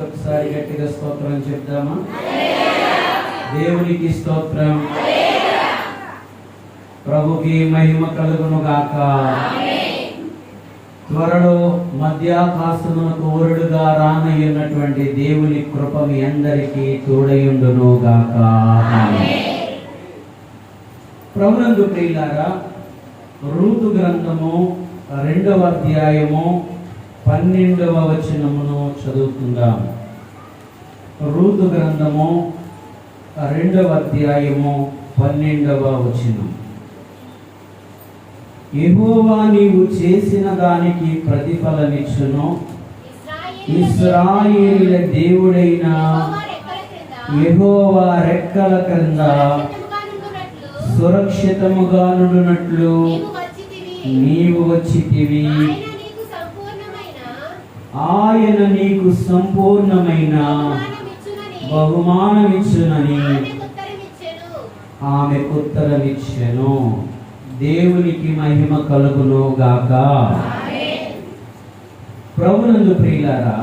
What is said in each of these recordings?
ఒకసారి గట్టిగా స్తోత్రం చెప్దామా? దేవునికి స్తోత్రం, ప్రభుకి మహిమ కలుగును గాక. త్వరలో మధ్యాకాశమునకు ఊరుడుగా రానయ్యున్నటువంటి దేవుని కృప మీ అందరికీ తోడయుండును గాక. ప్రభునందు ప్రియులారా, రూతు గ్రంథము 2వ అధ్యాయము 12వ వచనమును చదువుకుందాం. రూతు గ్రంథము 2వ అధ్యాయము 12వ వచనం. యెహోవా నీవు చేసిన దానికి ప్రతిఫలమిచ్చును, ఇశ్రాయేలీయుల దేవుడైన యెహోవా రెక్కల క్రింద సురక్షితముగా నుండునట్లు నీవు వచ్చితివి. ఆయన నీకు సంపూర్ణమైన బహుమానమిచ్చునని ఆమెకు ఉత్తరమిచ్చెను. దేవునికి మహిమ కలుగును గాక. ప్రభునందు ప్రియులారా,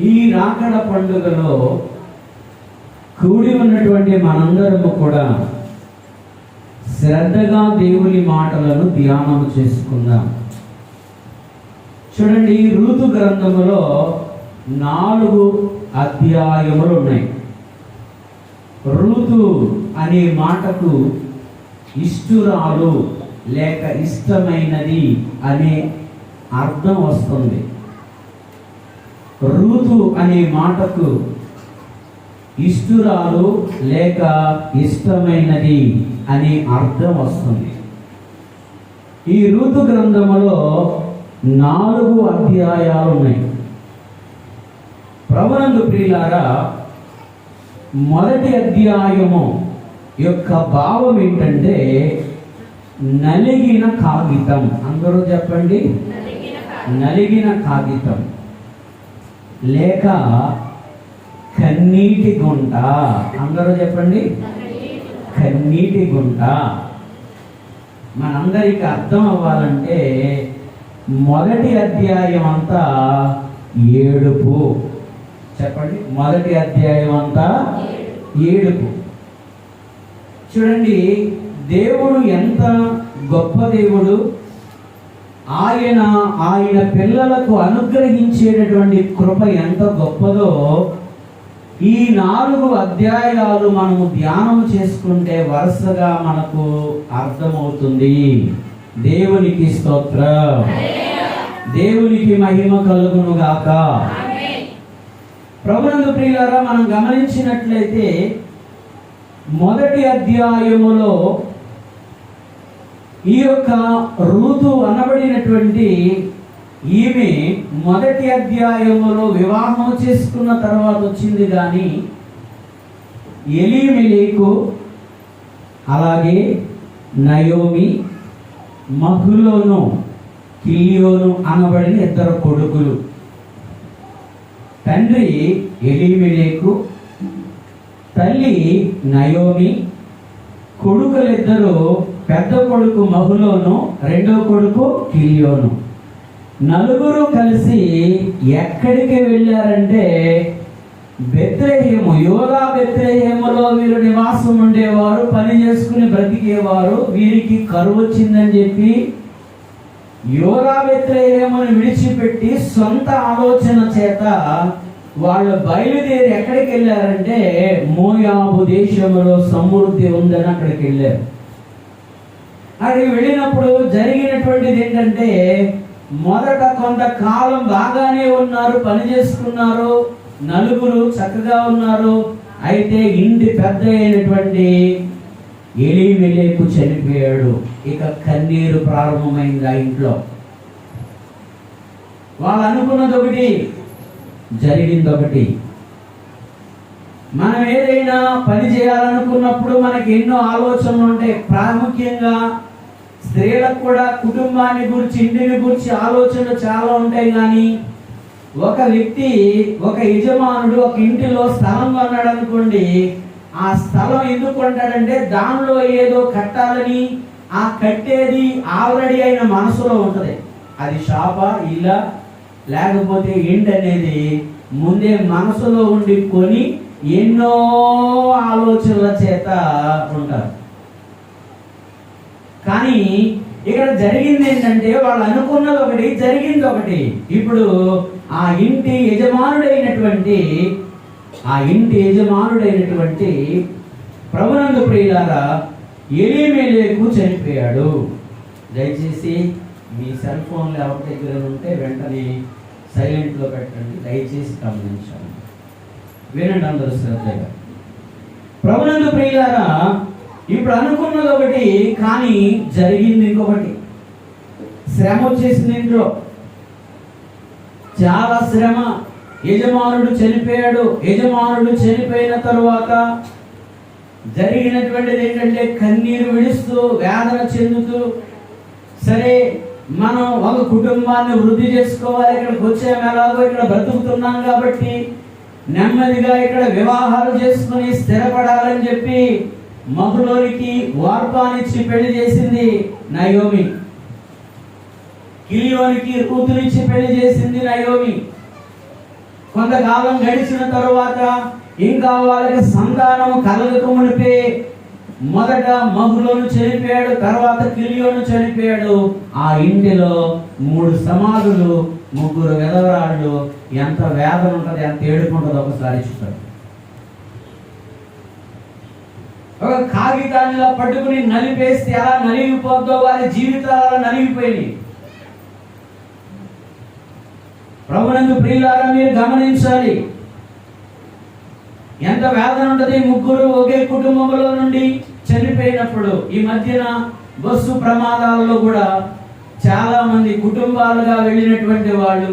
ఈ రాకడ పండుగలో కూడి ఉన్నటువంటి మనందరము కూడా శ్రద్ధగా దేవుని మాటలను ధ్యానం చేసుకుందాం. చూడండి, రూతు గ్రంథములో 4 అధ్యాయములు ఉన్నాయి. రూతు అనే మాటకు ఇష్టురాలు లేక ఇష్టమైనది అనే అర్థం వస్తుంది. రూతు అనే మాటకు ఇష్టురాలు లేక ఇష్టమైనది అనే అర్థం వస్తుంది. ఈ రూతు గ్రంథములో 4 అధ్యాయాలు ఉన్నాయి. ప్రభునందు ప్రియులారా, మొదటి అధ్యాయము యొక్క భావం ఏంటంటే నలిగిన కాగితం. అందరూ చెప్పండి, నలిగిన కాగితం లేక కన్నీటి గుంట. అందరూ చెప్పండి, కన్నీటి గుంట. మనందరికి అర్థం అవ్వాలంటే మొదటి అధ్యాయం అంతా ఏడుపు. చెప్పండి, మొదటి అధ్యాయం అంతా ఏడుపు. చూడండి, దేవుడు ఎంత గొప్ప దేవుడు. ఆయన పిల్లలకు అనుగ్రహించేటటువంటి కృప ఎంత గొప్పదో ఈ 4 అధ్యాయాలు మనము ధ్యానం చేసుకుంటే వరుసగా మనకు అర్థమవుతుంది. దేవునికి స్తోత్రం, దేవునికి మహిమ కలుగును గాక. ప్రభునందు ప్రియులారా, మనం గమనించినట్లయితే మొదటి అధ్యాయములో ఈ యొక్క రూతు అనబడినటువంటి ఈమె మొదటి అధ్యాయములో వివాహం చేసుకున్న తర్వాత వచ్చింది. కానీ ఎలీమెలెకు, అలాగే నయోమి, మహ్లోను, కిలియోను అనబడిన 2 కొడుకులు. తండ్రి ఎలీమెలెకు, తల్లి నయోమి. కొడుకులిద్దరూ, పెద్ద కొడుకు మహ్లోను, రెండో కొడుకు కిలియోను. 4 కలిసి ఎక్కడికి వెళ్ళారంటే బెత్లెహేము, యూదా బెత్లెహేములో వీరు నివాసం ఉండేవారు, పని చేసుకుని బ్రతికేవారు. వీరికి కరువు వచ్చిందని చెప్పి యూదా బెత్లెహేమును విడిచిపెట్టి సొంత ఆలోచన చేత వాళ్ళు బయలుదేరి ఎక్కడికి వెళ్ళారంటే మోయాబు దేశంలో సమృద్ధి ఉందని అక్కడికి వెళ్ళారు. అక్కడికి వెళ్ళినప్పుడు జరిగినటువంటిది ఏంటంటే, మొదట కొంతకాలం బాగానే ఉన్నారు, పని చేసుకున్నారు, 4 చక్కగా ఉన్నారు. అయితే ఇంటి పెద్ద అయినటువంటి ఎలీమెలెకు చనిపోయాడు. ఇక కన్నీరు ప్రారంభమైంది ఆ ఇంట్లో. వాళ్ళు అనుకున్నది ఒకటి, జరిగింది ఒకటి. మనం ఏదైనా పని చేయాలనుకున్నప్పుడు మనకి ఎన్నో ఆలోచనలు ఉంటాయి. ప్రాముఖ్యంగా స్త్రీలకు కూడా కుటుంబాన్ని గురించి, ఇంటిని గురించి ఆలోచనలు చాలా ఉంటాయి. కానీ ఒక వ్యక్తి, ఒక యజమానుడు ఒక ఇంటిలో స్థలం కొన్నాడు అనుకోండి, ఆ స్థలం ఎందుకు కొంటాడంటే దానిలో ఏదో కట్టాలని, ఆ కట్టేది ఆల్రెడీ ఆయన మనసులో ఉంటుంది. అది షాపా, ఇల్లా, లేకపోతే ఇంటి అనేది ముందే మనసులో ఉండి కొని ఎన్నో ఆలోచనల చేత ఉంటారు. కానీ ఇక్కడ జరిగింది ఏంటంటే వాళ్ళు అనుకున్నది ఒకటి, జరిగింది ఒకటి. ఇప్పుడు ఆ ఇంటి యజమానుడైనటువంటి ప్రభునందు ప్రియులారా ఎలీమెలెకు చనిపోయాడు. దయచేసి మీ సెల్ ఫోన్లు ఎవరి దగ్గర ఉంటే వెంటనే సైలెంట్లో పెట్టండి. దయచేసి గమనించండి, వినండి అందరూ శ్రద్ధగా. ప్రభునందు ప్రియులారా ఇప్పుడు అనుకున్నది ఒకటి, కానీ జరిగింది ఇంకొకటి. శ్రమ వచ్చేసింది, ఇంట్లో చాలా శ్రమ. యజమానుడు చనిపోయాడు. యజమానుడు చనిపోయిన తరువాత జరిగినటువంటిది ఏంటంటే కన్నీరు విడుస్తూ వేదన చెందుతూ, సరే మనం ఒక కుటుంబాన్ని వృద్ధి చేసుకోవాలి, ఇక్కడికి వచ్చాము, ఎలాగో ఇక్కడ బ్రతుకుతున్నాం కాబట్టి నెమ్మదిగా ఇక్కడ వివాహాలు చేసుకుని స్థిరపడాలని చెప్పి మహులోనికి వార్పానిచ్చి పెళ్లి చేసింది నయోమి. కిలియోనికి రూతునిచ్చి పెళ్లి చేసింది నయోమి. కొంతకాలం గడిచిన తరువాత ఇంకా వాళ్ళకి సంతానం కలగక మునిపే మొదట మహులోను చనిపోయాడు, తర్వాత కిలియోను చనిపోయాడు. ఆ ఇంటిలో 3 సమాధులు, 3 విధవరాళ్ళు. ఎంత వేదన ఉంటుంది, ఎంత ఏడుపు ఉంటుంది ఒకసారి చూస్తాడు. ఒక కాగితాన్ని పట్టుకుని నలిపేస్తే ఎలా నలిగిపోద్దో వారి జీవితాలు నలిగిపోయినాయి. ప్రభునందు ప్రియులారా మీరు గమనించాలి, ఎంత వేదన ఉంటుంది. 3 ఒకే కుటుంబంలో నుండి చనిపోయినప్పుడు. ఈ మధ్యన బస్సు ప్రమాదాలలో కూడా చాలా మంది కుటుంబాలుగా వెళ్ళినటువంటి వాళ్ళు,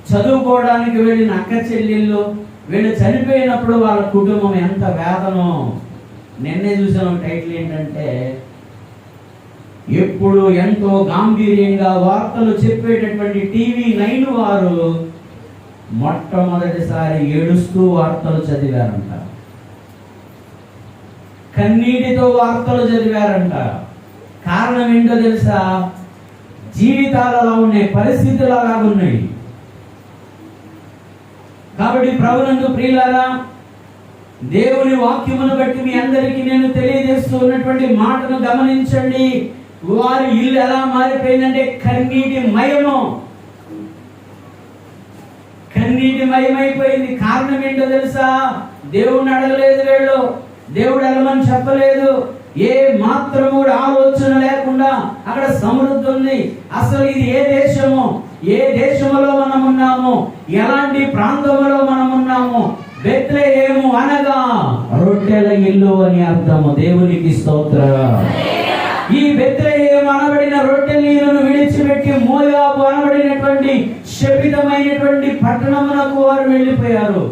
చదువుకోవడానికి వెళ్ళిన అక్క చెల్లెళ్ళు, వీళ్ళు చనిపోయినప్పుడు వాళ్ళ కుటుంబం ఎంత వేదనో. నిన్నే చూసిన టైటిల్ ఏంటంటే, ఎప్పుడు ఎంతో గాంభీర్యంగా వార్తలు చెప్పేటటువంటి TV9 వారు మొట్టమొదటిసారి ఏడుస్తూ వార్తలు చదివారంట, కన్నీటితో వార్తలు చదివారంట. కారణం ఏంటో తెలుసా? జీవితాలు అలా ఉన్నాయి, పరిస్థితులు అలా ఉన్నాయి. కాబట్టి ప్రభునందు ప్రియులారా దేవుని వాక్యమును బట్టి మీ అందరికీ నేను తెలియజేస్తూ ఉన్నటువంటి మాటను గమనించండి. వారి ఇల్లు ఎలా మారిపోయిందంటే కన్నీటి మయమైపోయింది. కారణం ఏంటో తెలుసా? దేవుడిని అడగలేదు వీళ్ళు, దేవుడు అడగమని చెప్పలేదు. ఏ మాత్రము కూడా ఆలోచన లేకుండా అక్కడ సమృద్ధి ఉంది. అసలు ఇది ఏ దేశము, ఏ దేశంలో మనం ఉన్నాము, ఎలాంటి ప్రాంతంలో మనం ఉన్నాము? బెత్లెహేము అనగా రొట్టెల ఇల్లు అని అర్థము. దేవునికి స్తోత్రం. ఈ బెత్లెహేము అనబడిన రొట్టెల ఇల్లును విడిచిపెట్టి మోయాబు అనబడినటువంటి శపితమైనటువంటి పట్టణమునకు వారు వెళ్ళిపోయారు.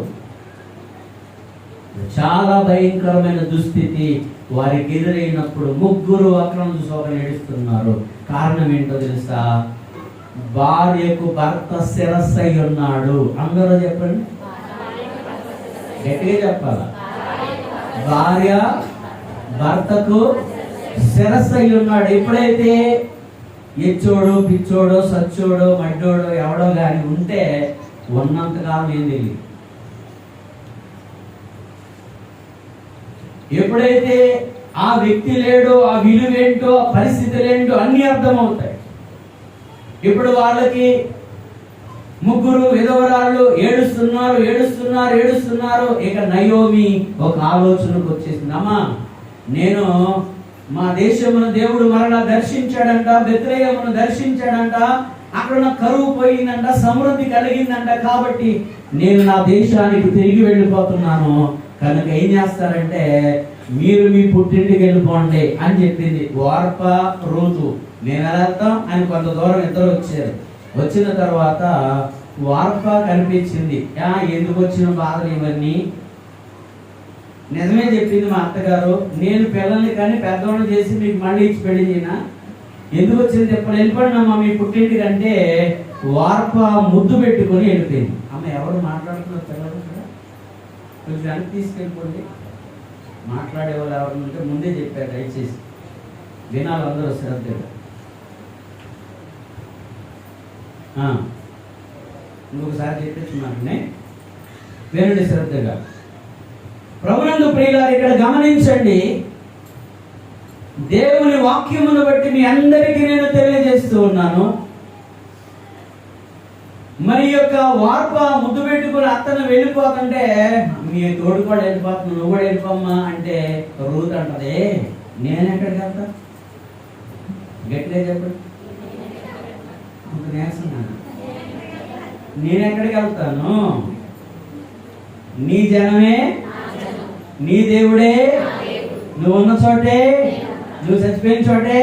చాలా భయంకరమైన దుస్థితి వారికి ఎదురైనప్పుడు 3 అక్రమ శోభను ఏడుస్తున్నారు. కారణం ఏంటో తెలుసా? భార్యకు భర్త శిరస్సై ఉన్నాడు. అందరూ చెప్పండి, గట్టిగా చెప్పాలా? భార్య భర్తకు శిరస్సై ఉన్నాడు. ఎప్పుడైతే ఎచ్చోడు, పిచ్చోడో, సచ్చోడో, మడ్డోడో ఎవడో కానీ ఉంటే ఉన్నంతకాలం ఏం తెలియదు. ఎప్పుడైతే ఆ వ్యక్తి లేడో, ఆ విలువేంటో, ఆ పరిస్థితులు ఏంటో అన్ని అర్థమవుతాయి. ఇప్పుడు వాళ్ళకి 3 విధవరాళ్ళు ఏడుస్తున్నారు. ఇక నయోమి ఒక ఆలోచనకు వచ్చేసింది. అమ్మా, నేను మా దేశమును దేవుడు మరలా దర్శించాడంట, బెత్లెహేమును దర్శించాడంట, అక్కడ నా కరువు పోయిందంట, సమృద్ధి కలిగిందంట. కాబట్టి నేను నా దేశానికి తిరిగి వెళ్ళిపోతున్నాను. కనుక ఏం చేస్తారంటే, మీరు మీ పుట్టింటికి వెళ్ళిపోండి అని చెప్పింది. ఓర్పా రూతు మేము ఎలా వెళ్తాం అని కొంత దూరం ఇద్దరు వచ్చారు. వచ్చిన తర్వాత వార్పా కనిపించింది. ఎందుకు వచ్చిన బాధలు ఇవన్నీ? నిజమే చెప్పింది మా అత్తగారు, నేను పిల్లల్ని కానీ పెద్దవాళ్ళు చేసి మీకు మళ్ళీ ఇచ్చి పెళ్లి చేయనా? ఎందుకు వచ్చింది ఎప్పుడు వెళ్ళిపోయినమ్మా మీ పుట్టింటికి అంటే వార్పా ముద్దు పెట్టుకొని వెళ్ళిపోయింది. అమ్మ ఎవరు మాట్లాడుతున్నారు పిల్లలు కూడా? కొంచెం వెనక్కి తీసుకెళ్ళిపోండి. మాట్లాడే వాళ్ళు ఎవరు ఉంటే ముందే చెప్పారు, దయచేసి వినాలి అందరూ శ్రద్ధగా. ఇంకొకసారి చెప్పేస్తున్నాను, వినండి శ్రద్ధగా. ప్రభునందు ప్రియులారా, ఇక్కడ గమనించండి, దేవుని వాక్యమును బట్టి మీ అందరికీ నేను తెలియజేస్తూ ఉన్నాను. మరి యొక్క వార్ప ముద్దు పెట్టుకుని అత్తను వెళ్ళిపోతుంటే, మీ తోడు కూడా వెళ్ళిపోతున్నా, నువ్వు కూడా వెళ్ళిపోమ్మా అంటే రూత్ అంటది, నేను ఎక్కడికి వెళ్తా? గట్టిగా చెప్పండి. నేను ఎక్కడికి వెళ్తాను? నీ జనమే, నీ దేవుడే, నువ్వు ఉన్న చోటే, నువ్వు చచ్చిపోయిన చోటే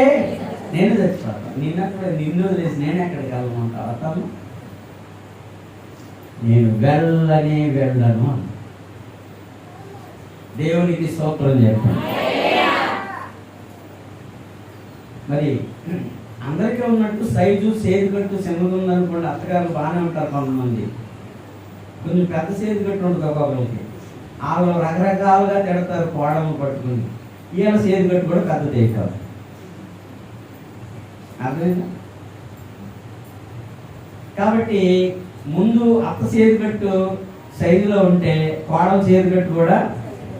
నేను చచ్చిపోతాను. నిన్ను వదిలేసి నేను ఎక్కడికి వెళ్ళమంటావు? నేను వెళ్ళను. దేవునికి స్తోత్రం చెప్పండి. మరి అందరికీ ఉన్నట్టు సైజు సేదు కట్టు చిన్నది ఉందనుకోండి, అత్తగారు బాగానే ఉంటారు కొంతమంది, కొంచెం పెద్ద సేదు కట్టు ఉంటుంది ఒక్కొక్కరికి. వాళ్ళు రకరకాలుగా తిడతారు కోడము పట్టుకుని. ఈయన సేదు కట్టు కూడా పెద్దది కాదు. అర్థమైందా? కాబట్టి ముందు అత్త సేదు కట్టు సైజులో ఉంటే కోడల సేదు కట్టు కూడా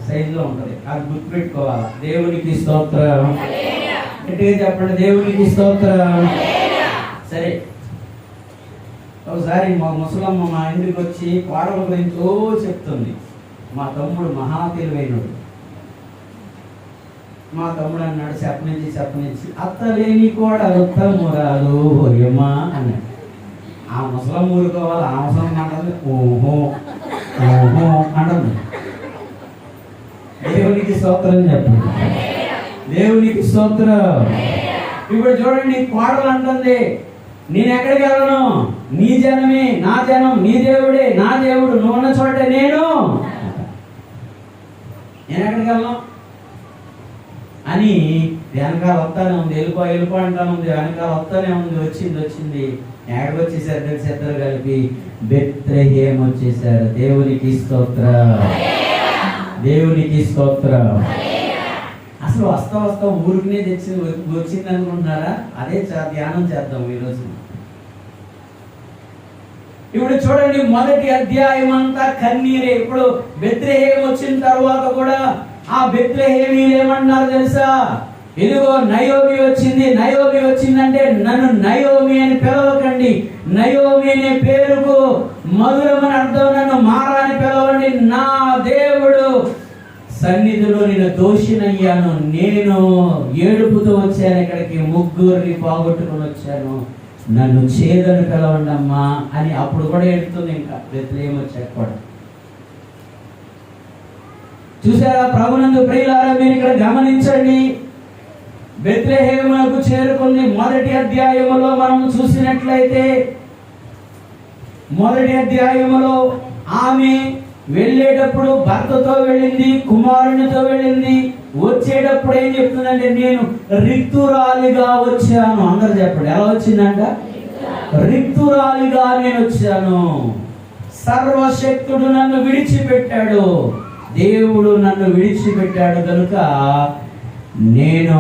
సైజులో ఉంటుంది. అది గుర్తుపెట్టుకోవాలి. దేవునికి స్తోత్రం. గట్టిగా చెప్పండి, దేవునికి స్తోత్రం. సరే, ఒకసారి మా ముసలమ్మ మా ఇంటికి వచ్చి కోడల గురించి చెప్తుంది. మా తమ్ముడు మహా తెలివైనడు. మా తమ్ముడు అన్నాడు, చెప్పనించి అత్త లేని కోడలు తమ్మురాలు ఓయమ్మా అన్నాడు. ఆ ముసలమ్మ ఊరుకోవాలి, ఆ ముసలమ్మ అంటుంది ఓహో అంటుంది. దేవునికి స్తోత్రం చెప్పండి. దేవునికి స్తోత్రం. ఇప్పుడు చూడండి, కోడలు అంటుంది, నేను ఎక్కడికి వెళ్ళను, నీ జనమే నా జనం, నీ దేవుడే నా దేవుడు, నువ్వు ఉన్న చోటే నేను ఎక్కడికి వెళ్ళను అని వెనకాల వస్తానే ఉంది. వెళ్ళిపో అంటాను ఉంది. వెనకాల వస్తానే ఉంది. వచ్చింది. ఎక్కడికి వచ్చేసారు తెలిసి ఇద్దరు కలిపి బెత్లెహేం వచ్చేసారు. దేవునికి స్తోత్రం. దేవునికి స్తోత్రం. అసలు వస్తా ఊరికినే వచ్చింది అనుకుంటున్నారా? అదే ధ్యానం చేద్దాం ఈరోజు. ఇప్పుడు చూడండి, మొదటి అధ్యాయం అంతా కన్నీరే. ఇప్పుడు బెత్లెహేం వచ్చిన తర్వాత కూడా ఆ బెత్లెహేమీలు ఏమన్నారు తెలుసా? ఇదిగో నయోమి వచ్చిందంటే నన్ను నయోమి అని పిలవకండి. నయోమి అనే పేరుకు మధురమని అర్థం. నన్ను మారా అని పిలవండి. నా దేవుడు సన్నిధిలో నేను దోషినయ్యాను. నేను ఏడుపుతో వచ్చాను ఇక్కడికి, ముగ్గురిని పోగొట్టుకుని వచ్చాను. నన్ను చేదని పిలవండి అమ్మా అని అప్పుడు కూడా ఏడుతుంది. ఇంకా బెత్లెహేం వచ్చాక కూడా చూసారా? ప్రభునందు ప్రియులారా, మీరు ఇక్కడ గమనించండి. బెత్లెహేమునకు చేరుకుంది. మొదటి అధ్యాయములో మనం చూసినట్లయితే, మొదటి అధ్యాయములో ఆమె వెళ్ళేటప్పుడు భర్తతో వెళ్ళింది, కుమారునితో వెళ్ళింది. వచ్చేటప్పుడు ఏం చెప్తుందంటే, నేను రిక్తురాలిగా వచ్చాను. అందరు చెప్పండి, ఎలా వచ్చిందంట? రిక్తురాలిగా నేను వచ్చాను. సర్వశక్తుడు నన్ను విడిచిపెట్టాడు. దేవుడు నన్ను విడిచిపెట్టాడు కనుక నేను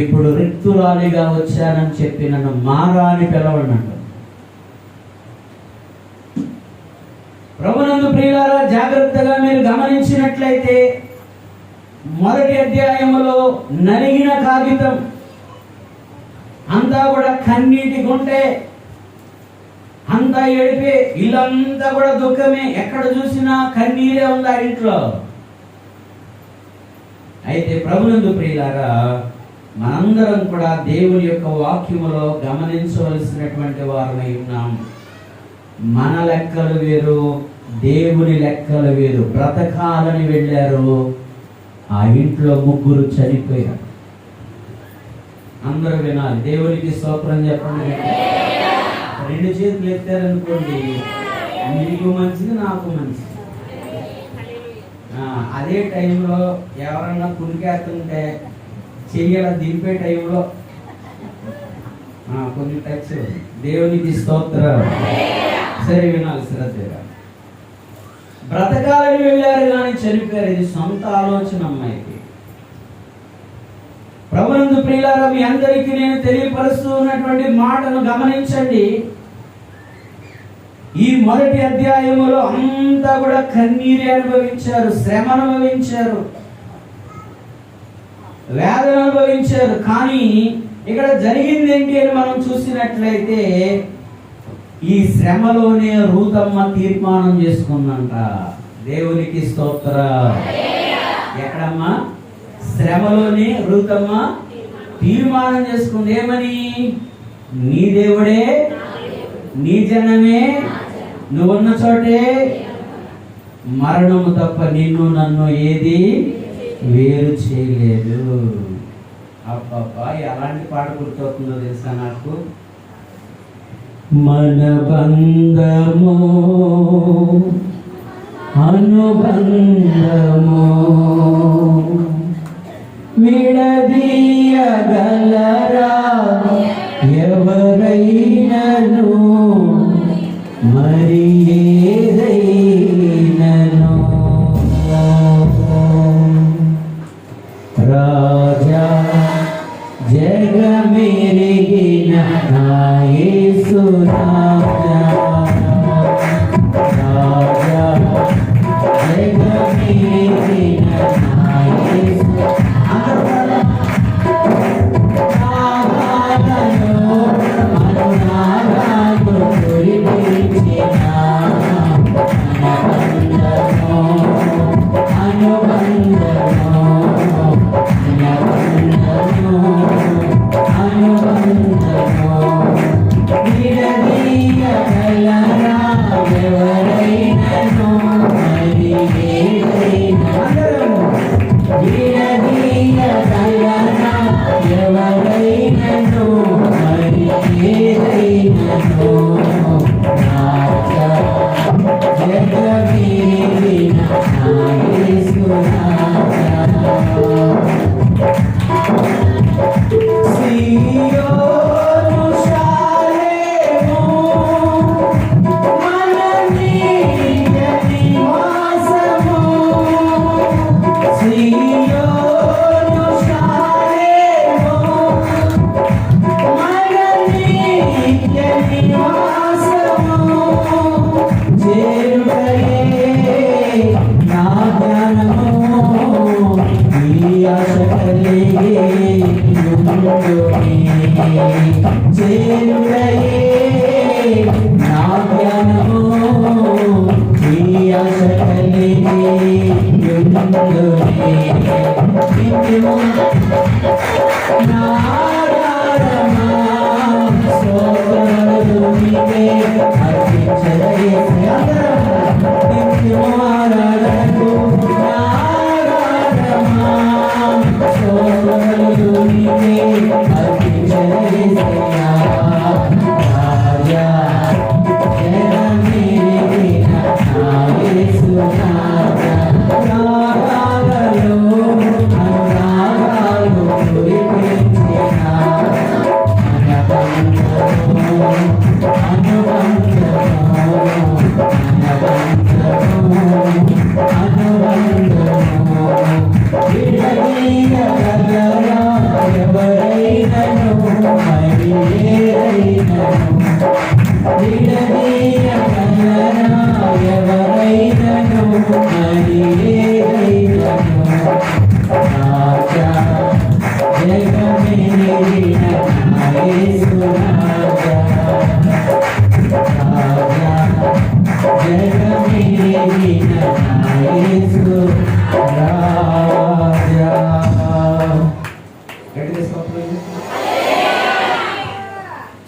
ఇప్పుడు రిక్తురాలిగా వచ్చానని చెప్పి నన్ను మారా అని పిలవన్నాడు. ప్రభునందు ప్రియులారా, జాగ్రత్తగా మీరు గమనించినట్లయితే మొదటి అధ్యాయములో నలిగిన కాగితం అంతా కూడా కన్నీటి గుంటే, అంతా ఏడిపే, ఇల్లంతా కూడా దుఃఖమే. ఎక్కడ చూసినా కన్నీరే ఉంది ఆ ఇంట్లో. అయితే ప్రభునందు ప్రియులారా, మనందరం కూడా దేవుని యొక్క వాక్యములో గమనించవలసినటువంటి వారమై ఉన్నాం. మన లెక్కలు వేరు, దేవుని లెక్కలు వేరు. బ్రతకాలని వెళ్ళారు, ఆ ఇంట్లో ముగ్గురు చనిపోయారు. అందరూ వినాలి. దేవునికి స్తోత్రం చెప్పండి. రెండు చేతులు ఎత్తారనుకోండి, మీకు మంచిది, నాకు మంచిది. అదే టైంలో ఎవరన్నా కునికేస్తుంటే చెయ్యాల దింపే టైంలో కొన్ని టచ్. దేవునికి స్తోత్రం. సరే వినాలి శ్రద్ధగా. బ్రతకాలని వెళ్ళారు కానీ చనిపోయారు. ఇది సొంత ఆలోచన అమ్మాయికి. ప్రభునందు ప్రియులారా, మీ అందరికీ నేను తెలియపరుస్తూ ఉన్నటువంటి మాటను గమనించండి. ఈ మొదటి అధ్యాయములో అంతా కూడా కన్నీరు అనుభవించారు, శ్రమ అనుభవించారు, వేదన అనుభవించారు. కానీ ఇక్కడ జరిగింది ఏంటి అని మనం చూసినట్లయితే ఈ శ్రమలోనే రూతమ్మ తీర్మానం చేసుకుందంట. దేవునికి స్తోత్ర. ఎక్కడమ్మా? శ్రమలోనే రూతమ్మ తీర్మానం చేసుకుంది. ఏమని? నీ దేవుడే, నీ జనమే, నువ్వున్న చోటే మరణము తప్ప నిన్ను నన్ను ఏది వేరు చేయలేదు. అబ్బబ్బా, ఎలాంటి పాట గుర్తవుతుందో తెలుసా నాకు? మన బంధము అనుబంధము విడదీయగలరా ఎవరైనను, మరి ఏదైనను. రాజా జగమెరిగిన నా యేసు రాజా, రాజా జగమెరిగిన నా యేసు.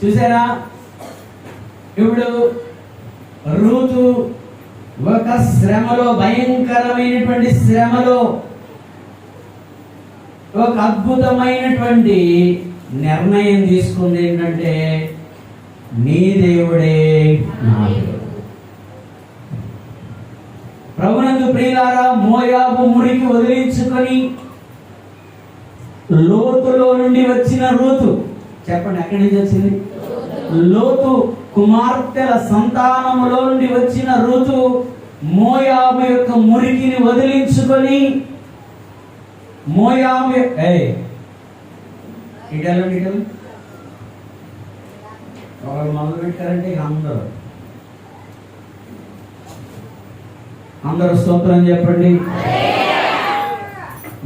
చూసారా? ఇప్పుడు రూతు ఒక శ్రమలో, భయంకరమైనటువంటి శ్రమలో ఒక అద్భుతమైనటువంటి నిర్ణయం తీసుకుంది. ఏంటంటే నీ దేవుడే నా దేవుడు. ప్రభునందు ప్రియులారా, మోయాబు మురికి వదిలించుకొని లోతులో నుండి వచ్చిన రూతు, చెప్పండి ఎక్కడి నుంచి వచ్చింది? లోతు కుమార్తెల సంతానములో నుండి వచ్చిన రూతు మోయాబు యొక్క మురికిని వదిలించుకొని మోయాబు ఒకరు మొదలు పెట్టారంటే అందరూ అందరూ స్తోత్రం చెప్పండి.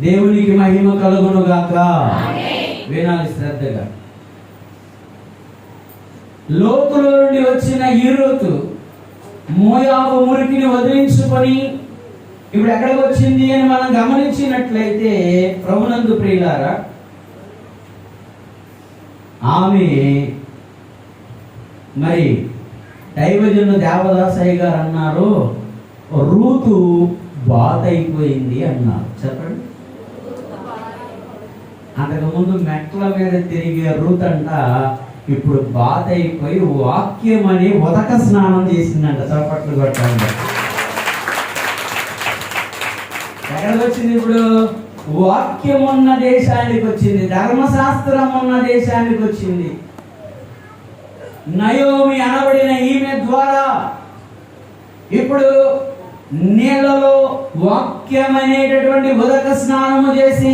దేవునికి మహిమ కలుగును గాక. వినాలి శ్రద్ధగా. లోతులో నుండి వచ్చిన ఈ రూతు మోయాబు మురికిని వదిలించుకొని ఇప్పుడు ఎక్కడికి వచ్చింది అని మనం గమనించినట్లయితే ప్రభునందు ప్రియులారా, ఆమె మరి దైవజనుడు దేవదాసయ్య గారు అన్నారు, రూతు బాధ అయిపోయింది అన్నారు. చెప్పండి. అంతకుముందు మెట్ల మీద తిరిగే రూత్ అంట ఇప్పుడు బాధ అయిపోయి వాక్యం అని ఉదక స్నానం చేసిందంట. చప్పట్లు కొట్టండి. ఎక్కడికి వచ్చింది? ఇప్పుడు వాక్యం ఉన్న దేశానికి వచ్చింది, ధర్మశాస్త్రం ఉన్న దేశానికి వచ్చింది. నయోమి అనబడిన ఈమె ద్వారా ఇప్పుడు నీళ్లలో వాక్యం అనేటటువంటి ఉదక స్నానము చేసి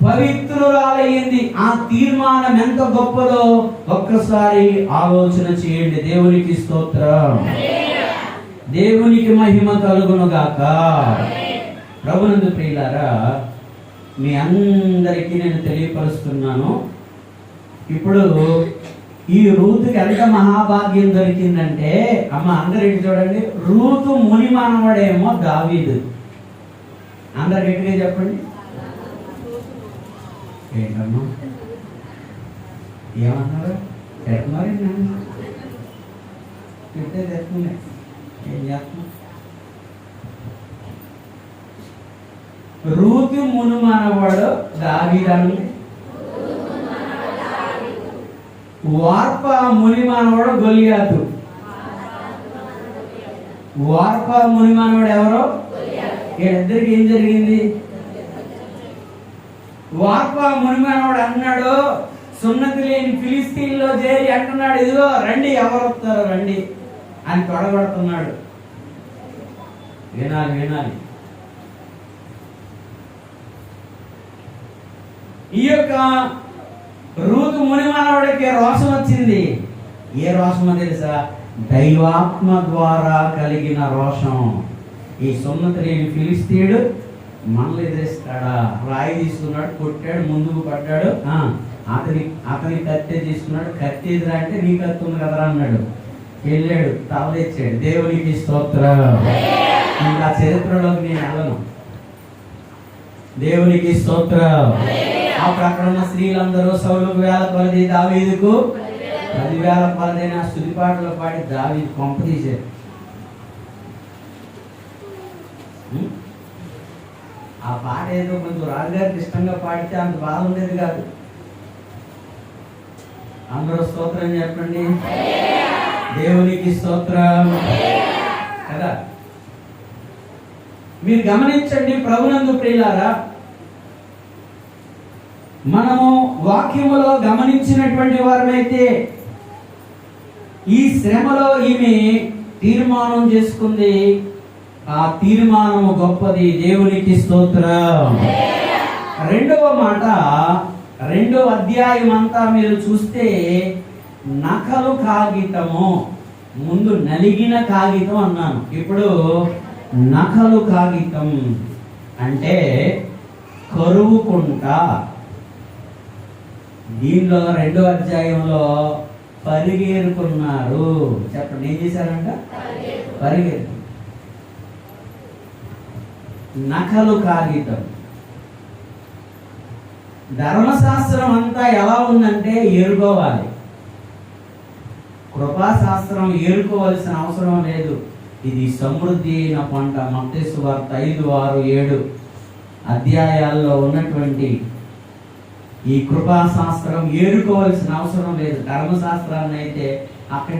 పవిత్రురాలయ్యింది. ఆ తీర్మానం ఎంత గొప్పదో ఒక్కసారి ఆలోచన చేయండి. దేవునికి స్తోత్రం. దేవునికి మహిమ కలుగును గాక. ప్రభునందు ప్రియులారా, మీ అందరికీ నేను తెలియపరుస్తున్నాను, ఇప్పుడు ఈ రూతుకి ఎంత మహాభాగ్యం దొరికిందంటే, అమ్మ అందరికి చూడండి, రూతు ముని మనవడేమో దావీదు. అందరు గట్టిగా చెప్పండి. ఏంటమ్మా ఏమన్నారు? ఎట్టున్నారు చెప్తే తెస్తున్నాయి. ఏం చేస్తున్నా? రూతు ముని మనవడు దావీదు. వార్ప ముని మనవడు గొలియాతు. వార్ప ముని మనవడు ఎవరో? వీళ్ళిద్దరికి ఏం జరిగింది? వార్ప ముని మనవడు అన్నాడు, సున్నతి లేని ఫిలిస్తీన్లో చేరి అంటున్నాడు, ఇదిగో రండి, ఎవరు వస్తారు రండి అని తొడగొడుతున్నాడు. వినాలి వినాలి. ఈ యొక్క రూతు ముని మానవుడికి రోషం వచ్చింది. ఏ రోషమో తెలుసా? దైవాత్మ ద్వారా కలిగిన రోషం. ఈ సున్నతి లేని ఫిలిస్తీయుడు మనల్ని ఎదిరిస్తాడా? రాయి తీసుకున్నాడు, కొట్టాడు, ముందుకు పడ్డాడు. అతని కత్తి తీసుకున్నాడు, కత్తి ఎదురా అంటే నీ కత్తి ఉంది కదరా అన్నాడు. వెళ్ళాడు, తలదెచ్చాడు. దేవునికి స్తోత్రం. ఇంకా చరిత్రలోకి నేను వెళ్ళను. దేవునికి స్తోత్రం. అప్పుడు అక్కడ ఉన్న స్త్రీలందరూ సౌలుకు 1000 కొలది, దావీదుకు 10,000 కొలదైన స్తుతి పాటలు పాడి దావీదు కొంప తీశారు. ఆ పాట ఏదో కొంచెం రాజుగారికి ఇష్టంగా పాడితే అంత బాధ ఉండేది కాదు. అందరూ స్తోత్రం చెప్పండి. దేవునికి స్తోత్రం కదా. మీరు గమనించండి ప్రభునందు ప్రియులారా, మనము వాక్యములో గమనించినటువంటి వారమైతే ఈ శ్రమలో ఈమె తీర్మానం చేసుకుంది. ఆ తీర్మానము గొప్పది. దేవునికి స్తోత్రం. రెండవ మాట, 2వ అధ్యాయం అంతా మీరు చూస్తే నకలు కాగితము, ముందు నలిగిన కాగితం అన్నాను, ఇప్పుడు నకలు కాగితం అంటే కరువుకుంట. దీనిలో 2వ అధ్యాయంలో పరిగెరుకున్నారు. చెప్పండి, ఏం చేశారంట? పరిగెరు. నకలు కాగితం. ధర్మశాస్త్రం అంతా ఎలా ఉందంటే ఏరుకోవాలి. కృపాశాస్త్రం ఏరుకోవాల్సిన అవసరం లేదు. ఇది సమృద్ధి అయిన పంట. మత్తయి సువార్త 5, 6, 7 అధ్యాయాల్లో ఉన్నటువంటి ఈ కృపాశాస్త్రం ఏరుకోవాల్సిన అవసరం లేదు. ధర్మశాస్త్రాన్ని అయితే అక్కడి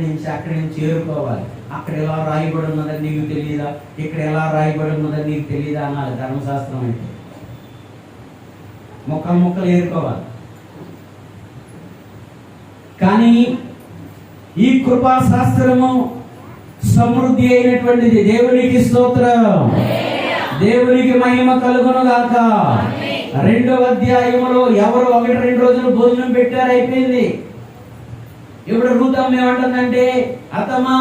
నుంచి ఏరుకోవాలి. అక్కడ ఎలా రాయబడి ఉన్నదని నీకు తెలియదా, ఇక్కడ ఎలా రాయబడి ఉన్నదని నీకు తెలియదా అనాలి. ధర్మశాస్త్రం అయితే ముక్కలు ఏరుకోవాలి. కానీ ఈ కృపాశాస్త్రము సమృద్ధి అయినటువంటిది. దేవునికి స్తోత్రం. దేవునికి మహిమ కలుగును గాక. 2వ అధ్యాయములో ఎవరు 1-2 రోజులు భోజనం పెట్టారు, అయిపోయింది. ఇప్పుడు రూతమ్మ ఏమంటుందంటే, అత్తమ్మా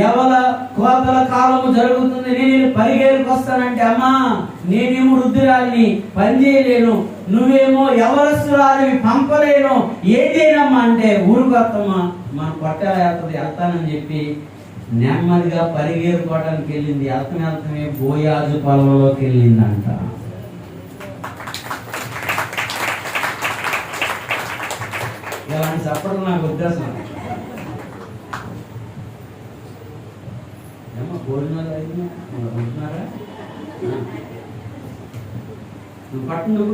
ఎవల కోతల కాలము జరుగుతుంది, నేను పరిగెలకు వస్తానంటే, అమ్మా నేనేమో వృద్ధురాలిని, పని చేయలేను, నువ్వేమో ఎవరస్తురాలివి, పంపలేను, ఏదేనమ్మా అంటే ఊరుకొత్తమ్మా మన పొట్టెల వెళ్తానని చెప్పి నెమ్మదిగా పరిగెరుకోవడానికి వెళ్ళింది. వెళ్తమే బోయాజు పొలంలోకి వెళ్ళిందంట. ఇలాంటి చెప్పడం నాకు ఉద్దేశం. ఏమో భోజనాలు అయినా ఉంటున్నారా? నువ్వు పట్టు.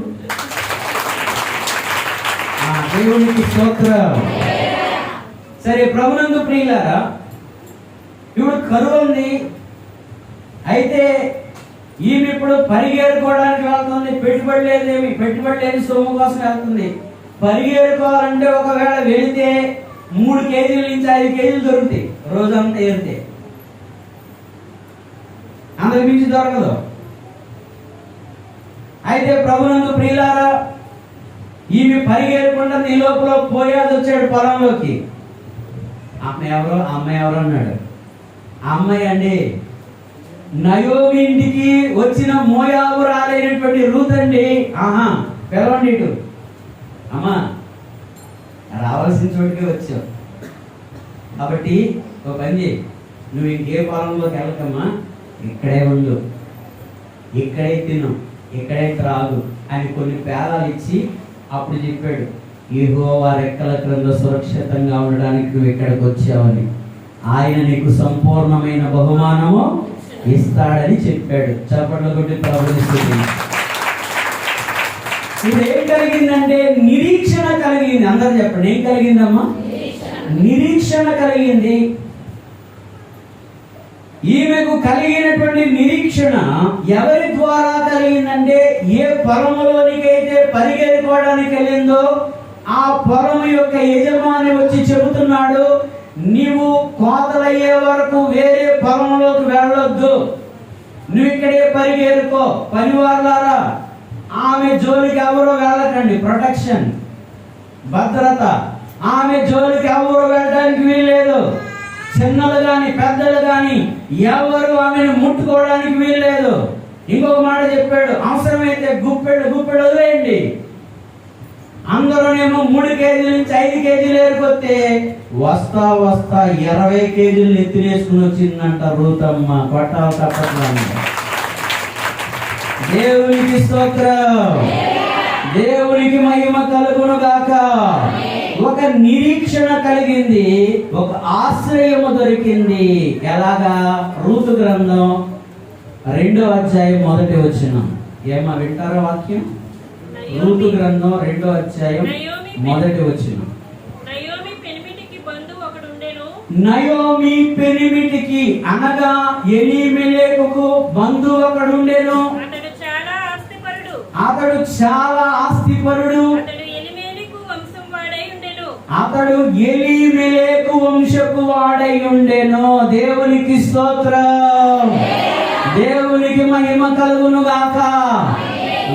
దేవునికి స్తోత్రం. సరే, ప్రభునందు ప్రియులారా, ఇప్పుడు కరువు ఉంది. అయితే ఈమె ఇప్పుడు పరిగెడుకోవడానికి వెళ్తుంది. పెట్టుబడి లేని సొమ్ము కోసం వెళ్తుంది. పరిగెడుకోవాలంటే ఒకవేళ వెళితే 3 కేజీల నుంచి 5 కేజీలు దొరుకుతాయి రోజంతా వెళ్తే, అంతకు మించి దొరకదు. అయితే ప్రభునందు ప్రియులారా, ఈమె పరిగెడుకుంటే ఈ లోపల బోయాజు వచ్చాడు పొలంలోకి. అమ్మాయి ఎవరు అన్నాడు. అమ్మాయి అండి నయోమి ఇంటికి వచ్చిన మోయాబు రాలేనటువంటి రూత్ అండి. పిలవండి ఇటు. అమ్మా రావాల్సిన చోటుకే వచ్చావు కాబట్టి ఒక పని చేయి, నువ్వు ఇంకే పొలంలోకి వెళ్ళకమ్మా, ఇక్కడే ఉండు, ఇక్కడే తిను, ఇక్కడే త్రాగు అని కొన్ని పేలాలు ఇచ్చి అప్పుడు చెప్పాడు, యెహోవా రెక్కల క్రింద సురక్షితంగా ఉండడానికి నువ్వు ఇక్కడికి వచ్చావని, ఆయన నీకు సంపూర్ణమైన బహుమానము ఇస్తాడని చెప్పాడు. చప్పట్లు కొట్టి ప్రభుత్వం. ఇప్పుడు ఏం కలిగిందంటే నిరీక్షణ కలిగింది. అందరూ చెప్పండి, ఏం కలిగిందమ్మా? నిరీక్షణ కలిగింది. ఈమెకు కలిగినటువంటి నిరీక్షణ ఎవరి ద్వారా కలిగిందంటే, ఏ పొలంలోనికైతే పరిగెడుకోవడానికి వెళ్ళిందో ఆ పొలం యొక్క యజమాని వచ్చి చెబుతున్నాడు, నీవు కోతలయ్యే వరకు వేరే పొలంలోకి వెళ్ళొద్దు, నువ్వు ఇక్కడే పరిగెడుకో. పనివాళ్ళారా, ఆమె జోలికి ఎవరో వెళ్ళకండి. ప్రొటెక్షన్, భద్రత. ఆమె జోలికి ఎవరు వెళ్ళడానికి వీల్లేదు. చిన్నలు కానీ పెద్దలు కానీ ఎవరు ఆమెను ముట్టుకోవడానికి వీల్లేదు. ఇంకొక మాట చెప్పాడు, అవసరమైతే గుప్పెడు వదిలేయండి. అందరూనేమో 3 కేజీల నుంచి 5 కేజీలు ఏరుకొస్తే వస్తా 20 కేజీలు ఎత్తినేసుకుని వచ్చిందంట రూతమ్మ. కొట్టాలి తప్పట్లా. దేవునికి స్తోత్రం, దేవునికి మహిమ కలుగును గాక. ఒక నిరీక్షణ కలిగింది, ఒక ఆశ్రయము దొరికింది. ఎలాగా? రూతు గ్రంథం 2వ అధ్యాయం 1వ వచనం. ఏమా వింటారా వాక్యం? రూతు గ్రంథం 2వ అధ్యాయం 1వ వచనం. నయోమి పెనిమిటికి అనగా ఎలీమెలెకుకు బంధువు ఒకడుండెను. అతడు చాలా ఆస్తిపరుడు. అతడు ఎలీమెలెకు వంశపు వాడై ఉండెను. దేవునికి స్తోత్రం, దేవునికి మహిమ కలుగును గాక.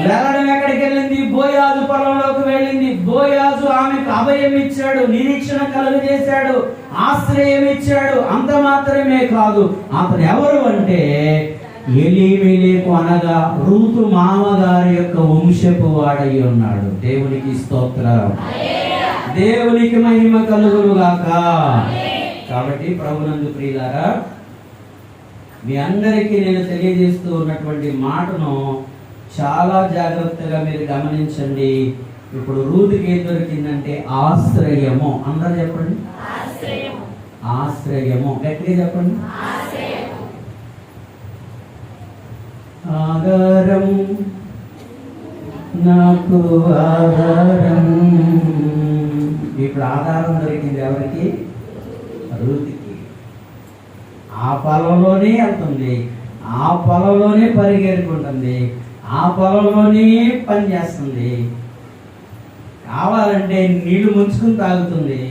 వెళ్ళడం ఎక్కడికి వెళ్ళింది? బోయాజు పొలంలోకి వెళ్ళింది. బోయాజు ఆమెకు అభయం ఇచ్చాడు, నిరీక్షణ కలుగజేశాడు, ఆశ్రయం ఇచ్చాడు. అంత మాత్రమే కాదు, అతను ఎవరు అంటే ఎలీమెలెకు అనగా రూతు మామగారి యొక్క వంశపు వాడై ఉన్నాడు. దేవునికి స్తోత్రం, దేవునికి మహిమ కలుగును గాక. కాబట్టి ప్రభునందు ప్రియులారా, మీ అందరికీ నేను తెలియజేస్తూ ఉన్నటువంటి మాటను చాలా జాగ్రత్తగా మీరు గమనించండి. ఇప్పుడు రూతుకి ఏం దొరికిందంటే ఆశ్రయము. అందరూ చెప్పండి, ఆశ్రయము. గట్టిగా చెప్పండి. ఆధారం, నాకు ఆధారం. ఇప్పుడు ఆధారం దొరికింది ఎవరికి? రూతుకి. ఆ పొలంలోనే వెళ్తుంది, ఆ పొలంలోనే పరిగెడుకుంటుంది, ఆ పొలంలోనే పని చేస్తుంది. కావాలంటే నీళ్లు ముంచుకుని తాగుతుంది,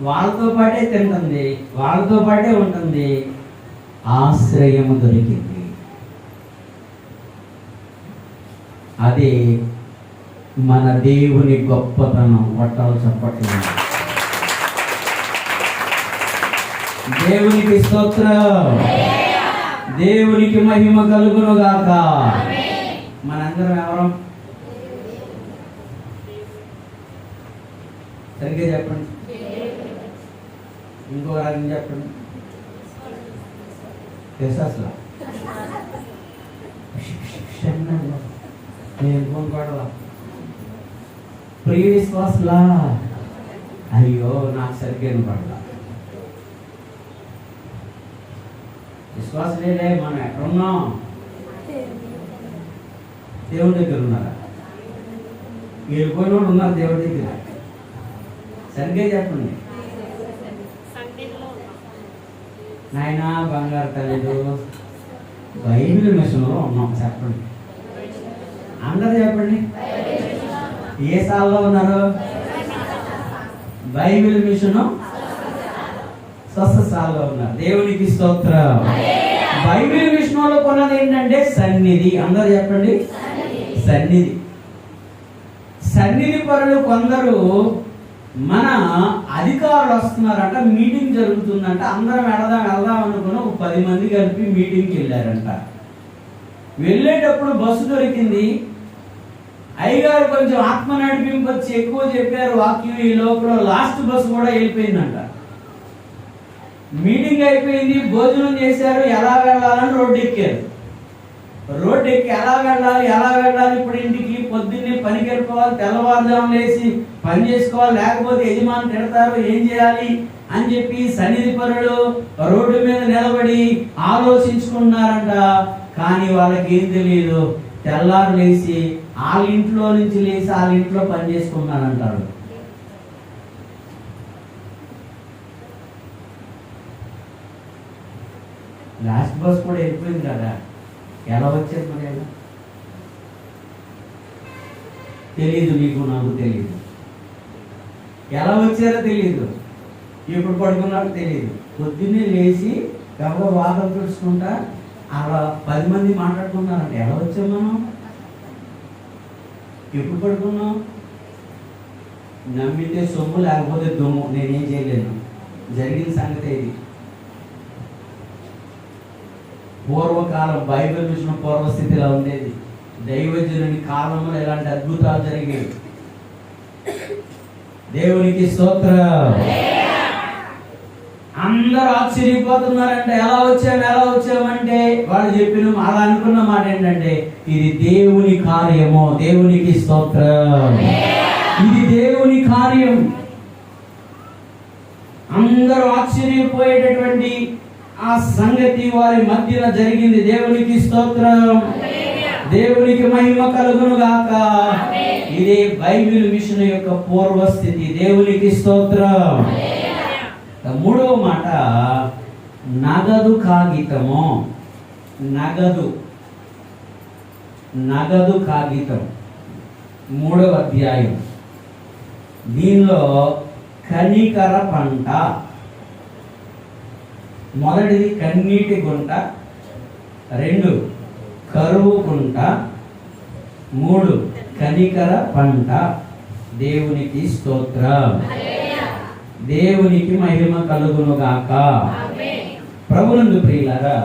వాళ్ళతో పాటే తింటుంది, వాళ్ళతో పాటే ఉంటుంది. ఆశ్రయము దొరికింది. అదే మన దేవుని గొప్పతనం. వట్టాలు చప్పట్లు. దేవునికి స్తోత్రం. దేవునికి మహిమ కలుగును గాక. మనందరం ఎవరం? సరిగ్గా చెప్పండి. ఇంకో రకం చెప్పండి. అసలు నేను కొనుక్కోవడం ప్రియ విశ్వాసులా, అయ్యో నాకు సరిగ్గా పడలా. విశ్వాసలేదే, మనం ఎక్కడున్నాం? దేవుడి దగ్గర ఉన్నారా? వెళ్ళిపోయిన వాళ్ళు ఉన్నారు దేవుడి దగ్గర. సరిగ్గా చెప్పండి. నాయన బంగారు తల్లిదు బైబిల్ మిషన్లో ఉన్నాం. చెప్పండి, అందరూ చెప్పండి. ఏ సాల్లో ఉన్నారు? బైబిల్ మిషన్ స్వస్థసాల్లో ఉన్నారు. దేవునికి స్తోత్రం. బైబిల్ మిషన్లో కొన్నది ఏంటంటే సన్నిధి. అందరూ చెప్పండి, సన్నిధి. సన్నిధి పరులు కొందరు మన అధికారులు వస్తున్నారంట, మీటింగ్ జరుగుతుందంట, అందరం వెళదాం అనుకుని 10 మంది కలిపి మీటింగ్కి వెళ్ళారంట. వెళ్ళేటప్పుడు బస్సు దొరికింది. అయ్యగారు కొంచెం ఆత్మ నడిపింపు వచ్చి ఎక్కువ చెప్పారు వాక్యం. ఈ లోపల లాస్ట్ బస్సు కూడా వెళ్ళిపోయిందంట. మీటింగ్ అయిపోయింది, భోజనం చేశారు, ఎలా వెళ్ళాలని రోడ్డు ఎక్కారు. రోడ్డు ఎక్కి ఎలా వెళ్ళాలి ఇప్పుడు ఇంటికి? పొద్దున్నే పనికి వెళ్ళిపోవాలి, తెల్లవారుజాము లేచి పని చేసుకోవాలి, లేకపోతే యజమాని తిడతారు, ఏం చేయాలి అని చెప్పి సన్నిధి పరులు రోడ్డు మీద నిలబడి ఆలోచించుకున్నారంట. కానీ వాళ్ళకి ఏం తెలియదు, తెల్లారు లేచి వాళ్ళ ఇంట్లో నుంచి లేచి వాళ్ళ ఇంట్లో పని చేసుకున్నానంటారు. లాస్ట్ బస్ కూడా వెళ్ళిపోయింది కదా, ఎలా వచ్చేది మరి? తెలీదు, మీకు నాకు తెలీదు. ఎలా వచ్చారో తెలీదు, ఎప్పుడు పడుకున్నారో తెలీదు. పొద్దున్నే లేచి ఎవరో వాదన తెలుసుకుంటా అలా 10 మంది మాట్లాడుకున్నారంటే ఎలా వచ్చాం మనం? ఎప్పుడు పడుకున్నాం? నమ్మితే సొమ్ము, లేకపోతే దుమ్ము. నేనేం చేయలేను. జరిగిన సంగతి ఇది. పూర్వకాలం బైబిల్ మిషన్ పూర్వస్థితిలో ఉండేది. దైవజనుని కాలంలో ఇలాంటి అద్భుతాలు జరిగేవి. దేవునికి స్తోత్రం. అందరూ ఆశ్చర్యపోతున్నారంటే ఎలా వచ్చామంటే వాళ్ళు చెప్పిన అలా అనుకున్న మాట ఏంటంటే ఇది దేవుని కార్యము. దేవునికి స్తోత్రం. ఇది దేవుని కార్యం. అందరూ ఆశ్చర్యపోయేటటువంటి ఆ సంగతి వారి మధ్యన జరిగింది. దేవునికి స్తోత్రం. దేవునికి మహిమ కలుగును గాక. ఇదే బైబిల్ మిషన్ యొక్క పూర్వస్థితి. దేవునికి స్తోత్రం. మూడవ మాట నగదు కాగితము. నగదు కాగితం 3వ అధ్యాయం. దీనిలో కనికర పంట. మొదటిది కన్నీటి గుంట, 2 కరువు గుంట, 3 కనికర పంట. దేవునికి స్తోత్రం. దేవునికి మహిమ కలుగును గాక. ప్రభునందు ప్రియులారా,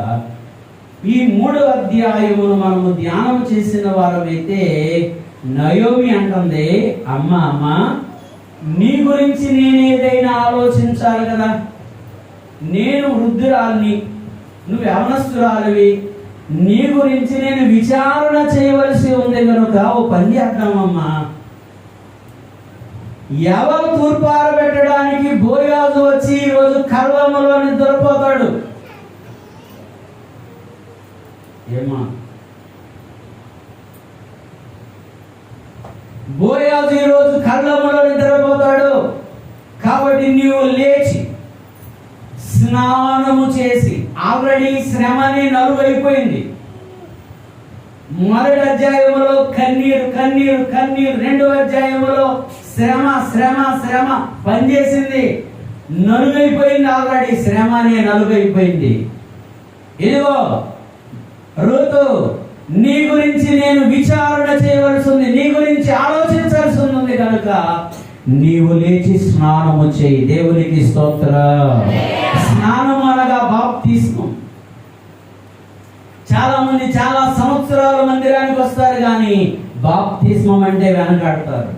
ఈ 3వ అధ్యాయమును మనము ధ్యానం చేసిన వారమైతే నయోమి అంటుంది, అమ్మ నీ గురించి నేను ఏదైనా ఆలోచించాలి కదా. నేను వృద్ధురాలిని, నువ్వు యవనస్తురాలివి, నీ గురించి నేను విచారణ చేయవలసి ఉంది కనుక ఓ పని చేద్దామమ్మా. ఎవరు తూర్పార పెట్టడానికి బోయాజు వచ్చి ఈరోజు కళ్ళములో నిద్రపోతాడు. ఏమా బోయాజు ఈరోజు కళ్ళములో నిద్రపోతాడు. కాబట్టి నీవు లేచి స్నానము చేసి, ఆల్రెడీ శ్రమని నలువైపోయింది. మొదటి అధ్యాయంలో కన్నీరు కన్నీరు కన్నీరు, 2వ అధ్యాయంలో శ్రమ శ్రమ శ్రమ పనిచేసింది, నలుగైపోయింది. ఆల్రెడీ శ్రమనే నలుగైపోయింది. ఇదిగో రూతు, నీ గురించి నేను విచారణ చేయవలసి ఉంది, నీ గురించి ఆలోచించాల్సి ఉంది కనుక నీవు లేచి స్నానము చేయి. దేవునికి స్తోత్రం. స్నానం చాలా మంది చాలా సంవత్సరాలు మందిరానికి వస్తారు కానీ బాప్తిస్మం అంటే వెనకాడతారు.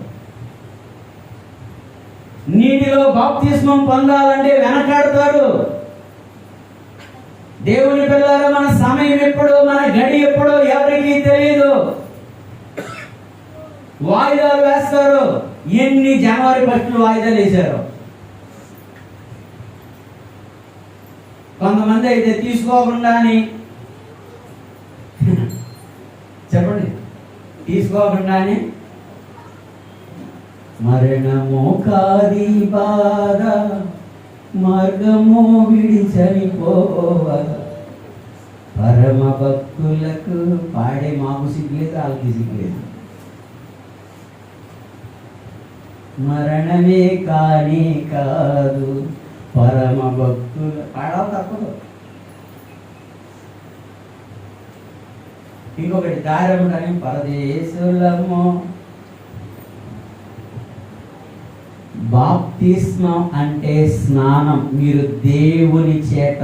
నీటిలో బాప్తిస్మం పొందాలంటే వెనకాడతారు. దేవుని పిల్లలు, మన సమయం ఎప్పుడో, మన గడి ఎప్పుడో ఎవరికీ తెలియదు. వాయిదాలు వేస్తారు. ఎన్ని జనవరి 1 వాయిదాలు వేశారు. కొంతమంది అయితే తీసుకోకుండా అని చెప్పండి, తీసుకోకుండా అని మరణము కాది బాధ మార్గము విడి చనిపోవ పరమ భక్తులకు పాడే మాకు సిగ్గులేదు, వాళ్ళకి సిగ్గులేదు. మరణమే కానీ కాదు పరమ భక్తులు పాడాలి తప్పదు. ఇంకొకటి దారముడని పరదేశులము. బాప్తిస్మం అంటే స్నానం. మీరు దేవుని చేత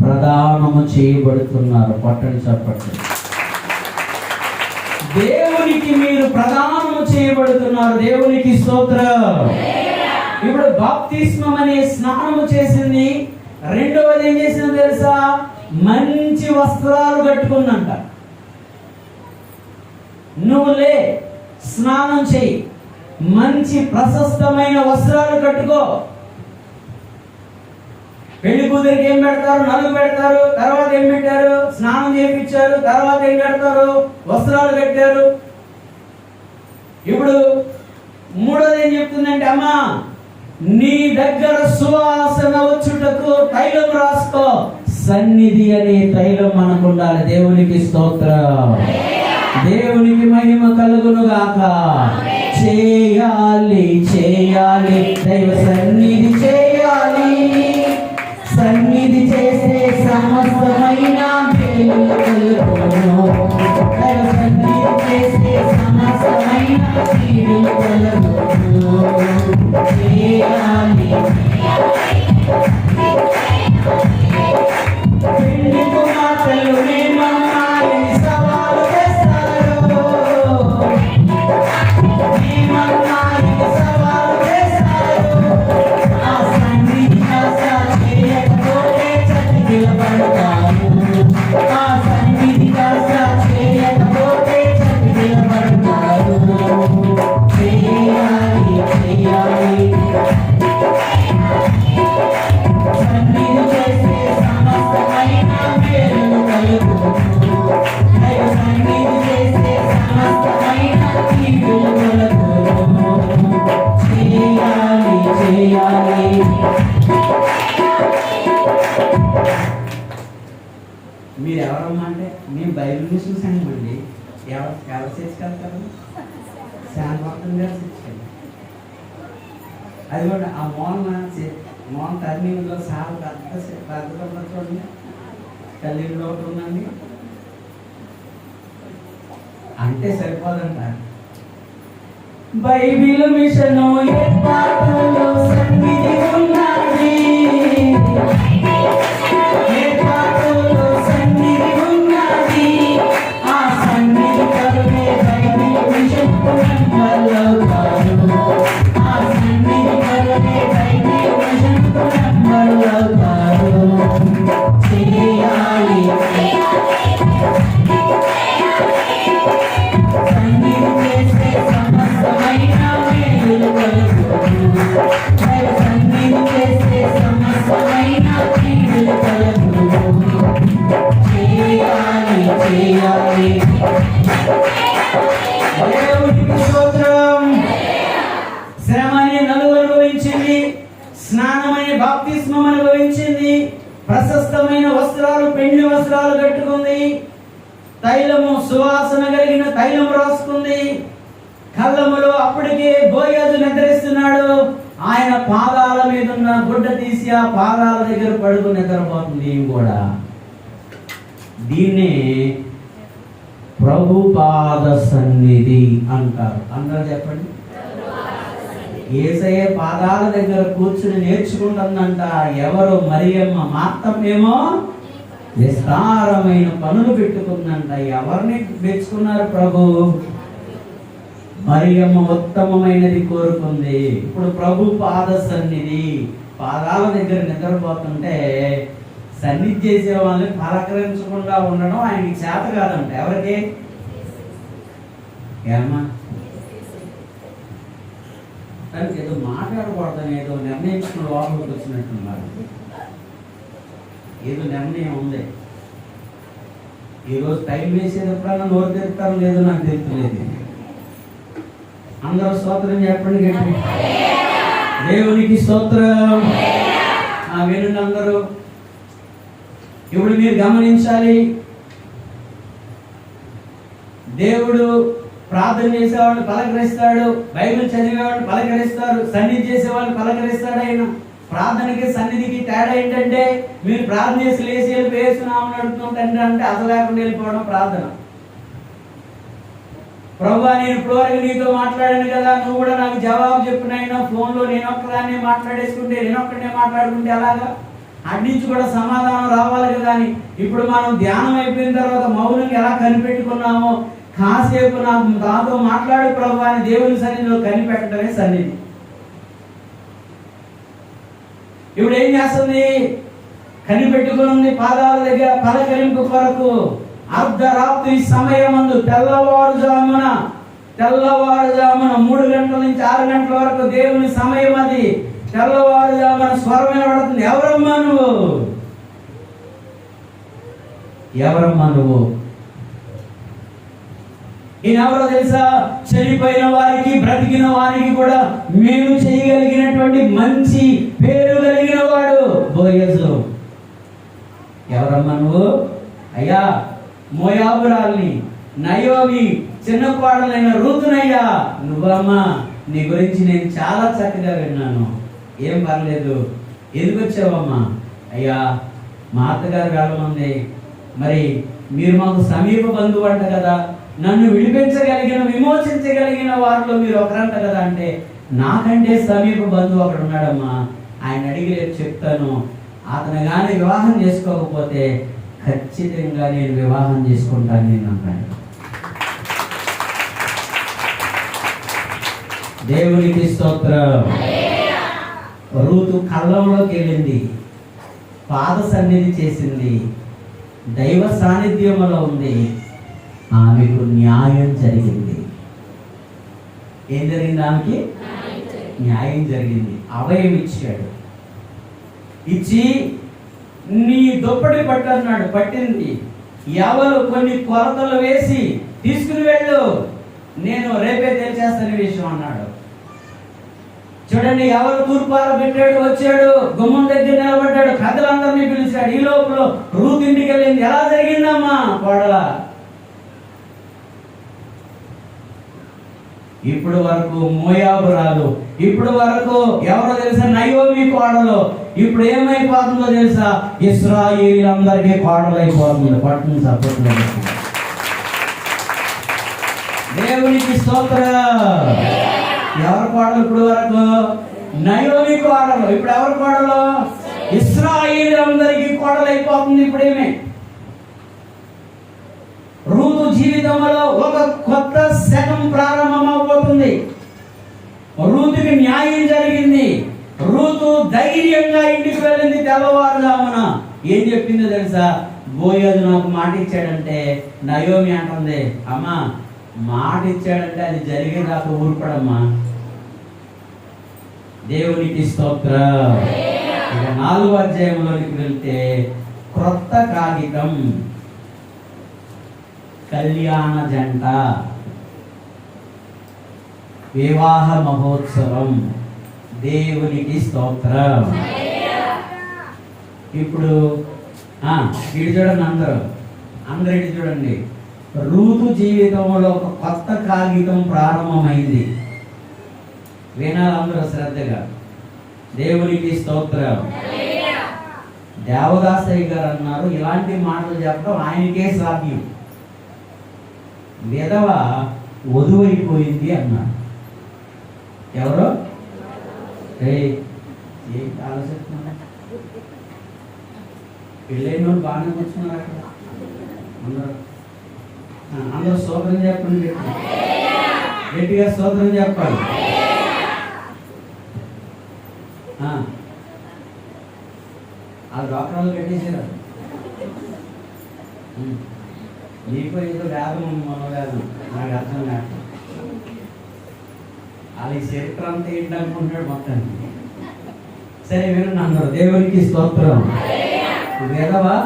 ప్రదానము చేయబడుతున్నారు. పట్టని చెప్పండి, దేవునికి మీరు ప్రదానము చేయబడుతున్నారు. దేవునికి స్తోత్రం. ఇప్పుడు బాప్తిస్మం అనే స్నానము చేసింది. రెండవది ఏం చేసిందో తెలుసా? మంచి వస్త్రాలు కట్టుకుందంట. నువ్వులే స్నానం చేయి, మంచి ప్రశస్తమైన వస్త్రాలు కట్టుకో. పెళ్లి కూతురికి ఏం పెడతారు? నలుగు పెడతారు. తర్వాత ఏం పెట్టారు? స్నానం చేయించారు. తర్వాత ఏం పెడతారు? వస్త్రాలు కట్టారు. ఇప్పుడు మూడోది ఏం చెప్తుందంటే, అమ్మా నీ దగ్గర సువాసన వచ్చుటకు తైలం రాసుకో. సన్నిధి అనే తైలం మనకు ఉండాలి. దేవునికి స్తోత్రం. దేవునికి మహిమ కలుగును గాక. చేయాలి చేయాలి దైవ సన్నిధి చేయాలి. సన్నిధి చేసే సమస్తమైన మేలు కలుగును. దైవ సన్నిధి చేసే సమస్తమైన మేలు కలుగును. చేయాలి పెళ్లి కుమార్తెలు మేమమ్మాయి సవాలు చేస్తారు. మేమమ్మాయి సవాలు చేస్తారు. ఆ సన్నిధి కాస్త చేయకపోతే చతికిల పడతారు. ఆ సన్నిధి కాస్త చేయకపోతే చతికిల పడతారు. చేయాలి చేయాలి సన్నిధి చేసే సమస్తమైన మేలు కలుగును. దైవ సన్నిధి చేసే సమస్తమైన కీడులు కలుగును. చేయాలి చేయాలి. మీరు ఎవరమ్మా అంటే, మేము బైబిల్ చూసామండి. ఎవరు చర్చకెళ్తారు? శాంతవర్తం గారు చర్చకెళ్ళి, అది కూడా ఆ మోహన్ టర్నింగ్లో చాలా పెద్ద చూడండి. తల్లిలో ఒకటి ఉందండి అంటే సరిపోదంట. బైబిల్ మిషను ఏర్పాటులో సన్నిధి ఉన్నది. ఏర్పాటులో సన్నిధి ఉన్నది. ఆ సన్నిధి కరుణే బైబిల్ మిషన్ నంబర్లవుతారు. ఆ సన్నిధి కరుణే బైబిల్ మిషన్ నంబర్లవుతారు. చేయాలి సన్నిధి చేసే సమస్తమైన మేలు కలుగును. సన్నిధి చేసే సమస్తమైన మేలు కలుగును. చేయాలి చేయాలి. దేవునికి స్తోత్రం. శ్రమని నలుగు అనుభవించింది. స్నానమని బాప్తిస్మం అనుభవించింది. ప్రశస్తమైన వస్త్రాలు, పెండ్లి వస్త్రాలు కట్టుకుంది. తైలము, సువాసన కలిగిన తైలము రాసుకుంది. కళ్ళములో అప్పటికే బోయజు నిద్రిస్తున్నాడు. ఆయన పాదాల మీద ఉన్న గుడ్డ తీసి ఆ పాదాల దగ్గర పడుకుని నిద్రపోతుంది. ఏం కూడా దీన్నే ప్రభు పాద సన్నిధి అంటారు. అందరూ చెప్పండి. యేసయ్య పాదాల దగ్గర కూర్చుని నేర్చుకుంటుందంట. ఎవరు? మరియమ్మ. మార్తమ్మేమో విస్తారమైన పనులు పెట్టుకుందంట. ఎవరిని మెచ్చుకున్నారు ప్రభు? మరియమ్మ ఉత్తమమైనది కోరుకుంది. ఇప్పుడు ప్రభు పాద సన్నిధి, పాదాల దగ్గర నిద్రపోతుంటే సన్నిధి చేసే వాళ్ళని పలకరించకుండా ఉండడం ఆయనకి చేత కాదంట. ఎవరికి? ఏమా దానికి ఏదో మాట్లాడకూడదని ఏదో నిర్ణయించుకున్న లోపలికి వచ్చినట్టున్నారు. ఏదో నిర్ణయం ఉంది. ఈరోజు టైం వేసేటప్పుడన్నా నోరు తెరుతారు లేదో నాకు తెలుస్తలేదు. అందరూ స్తోత్రం చెప్పండి గట్టి. దేవునికి స్తోత్రం. వినండి అందరూ. ఇప్పుడు మీరు గమనించాలి, దేవుడు ప్రార్థన చేసేవాడిని పలకరిస్తాడు, బైబిల్ చదివేవాడిని పలకరిస్తారు, సన్నిధి చేసేవాడిని పలకరిస్తాడు. ఆయన ప్రార్థనకి సన్నిధికి తేడా ఏంటంటే, మీరు ప్రార్థన చేసి లేచి వెళ్ళి వేస్తున్నామని అడుగుతున్నాం తండ్రి అంటే అసలు లేకుండా వెళ్ళిపోవడం ప్రార్థన. ప్రభువా, నేను ఇప్పటివరకు నీతో మాట్లాడాను కదా, నువ్వు కూడా నాకు జవాబు చెప్పినైనా ఫోన్లో నేను ఒక్కదాన్ని మాట్లాడేసుకుంటే, నేను ఒక్కడే మాట్లాడుకుంటే ఎలాగా? అడ్డించి కూడా సమాధానం రావాలి కదా అని. ఇప్పుడు మనం ధ్యానం అయిపోయిన తర్వాత మౌనంగా ఎలా కనిపెట్టుకున్నామో, కాసేపు నాకు నాతో మాట్లాడు ప్రభువా అని దేవుని సన్నిధిలో కనిపెట్టడమే సన్నిధి. ఇప్పుడు ఏం చేస్తుంది? కనిపెట్టుకుని పాదాల దగ్గర పలకరింపు కొరకు అర్ధరాత్రి సమయమందు తెల్లవారుజామున 3 గంటల నుంచి 6 గంటల వరకు దేవుని సమయం అది. తెల్లవారుజామున స్వరం వినబడుతుంది. ఎవరమ్మా నువ్వు? ఎవరమ్మా నువ్వు? ఈయన ఎవరో తెలుసా? చనిపోయిన వారికి బ్రతికిన వారికి కూడా మేలు చేయగలిగినటువంటి మంచి పేరు కలిగిన వాడు బోయజు. ఎవరమ్మా నువ్వు? అయ్యా, మోయాబురాల్ని, నయోమి చిన్న కోడలైన రూతునయ్యా నువ్వమ్మా. నీ గురించి నేను చాలా చక్కగా విన్నాను. ఏం పర్లేదు. ఎందుకు వచ్చావమ్మా? అయ్యా, మా అత్తగారు వెళ్ళమంది. మరి మీరు మాకు సమీప బంధువు అంట కదా, నన్ను విడిపించగలిగిన విమోచించగలిగిన వారిలో మీరు ఒకరంట కదా అంటే, నాకంటే సమీప బంధువు అక్కడ ఉన్నాడమ్మా, ఆయన అడిగి రేపు చెప్తాను. అతను కానీ వివాహం చేసుకోకపోతే ఖచ్చితంగా నేను వివాహం చేసుకుంటాను నేను అన్నాడు. దేవునికి స్తోత్రం. రూతు కళ్ళంలోకి వెళ్ళింది, పాద సన్నిధి చేసింది, దైవ సాన్నిధ్యంలో ఉంది. ఆమెకు న్యాయం జరిగింది. ఏం జరిగింది? ఆమెకి న్యాయం జరిగింది. అభయం ఇచ్చాడు. ఇచ్చి నీ దుప్పటి పట్టు అన్నాడు. పట్టింది. ఎవరు కొన్ని కొలతలు వేసి తీసుకుని వెళ్ళు, నేను రేపే తెలిచేస్తాను విషయం అన్నాడు. చూడండి, ఎవరు తూర్పార పెట్టాడు, వచ్చాడు, గుమ్మం దగ్గర నిలబడ్డాడు, పెద్దలందరినీ పిలిచాడు. ఈ లోపల రూతు ఇంటికి వెళ్ళింది. ఎలా జరిగిందమ్మా కోడల? ఇప్పుడు వరకు మోయాబురాలు, ఇప్పుడు వరకు ఎవరో తెలుసా? నయోమి కోడలు. ఇప్పుడు ఏమైపోతుందో తెలుసా? ఇశ్రాయేలీయులందరికీ కోడలు అయిపోతుంది. పట్టణం సపోర్ట్. దేవునికి స్తోత్రం. ఎవరి కోడలు? ఇప్పుడు వరకు నయోమి కోడలు. ఇప్పుడు ఎవరి కోడలు? ఇశ్రాయేలీయులందరికీ కోడలు అయిపోతుంది. ఇప్పుడేమే రూతు జీవితంలో ఒక కొత్త శకం ప్రారంభమవుతుంది. రూతుకి న్యాయం జరిగింది. రూతు ధైర్యంగా ఇంటికి వెళ్ళింది. తెల్లవారుజామున ఏం చెప్పిందో తెలుసా? బోయజు నాకు మాట ఇచ్చాడంటే, నయోమి అంటుంది, అమ్మా మాట ఇచ్చాడంటే అది జరిగేదాకా ఊరుపడమ్మా. దేవునికి స్తోత్రం. ఇక 4వ అధ్యాయంలోనికి వెళ్తే, క్రొత్త కాగితం, కళ్యాణ జంట, వివాహ మహోత్సవం. దేవునికి స్తోత్రం. ఇప్పుడు ఇటు చూడండి, అందరూ ఇటు చూడండి. రూతు జీవితంలో ఒక కొత్త కాగితం ప్రారంభమైంది. వినాలి అందరూ శ్రద్ధగా. దేవునికి స్తోత్రం. దేవదాసయ్య గారు అన్నారు, ఇలాంటి మాటలు చెప్పడం ఆయనకే సాధ్యం. విధవ వధువైపోయింది అన్నాడు. ఎవరో ఏంటి ఆలోచిస్తున్నా? పెళ్ళైన వాళ్ళు బాగానే కూర్చున్నారు అక్కడ అందరూ స్తోత్రం చెప్పండి, గట్టిగా స్తోత్రం చెప్పాలి. ఆ డాక్టర్లు కట్టేసారు. నీకు ఏదో వేదం ఉంది, మనోవేదం, నాకు అర్థం కాదు. వాళ్ళ చరిత్ర అంతా ఏంటనుకుంటున్నాడు మొత్తానికి. సరే వినండి అందరూ, దేవునికి స్తోత్రం. విధవా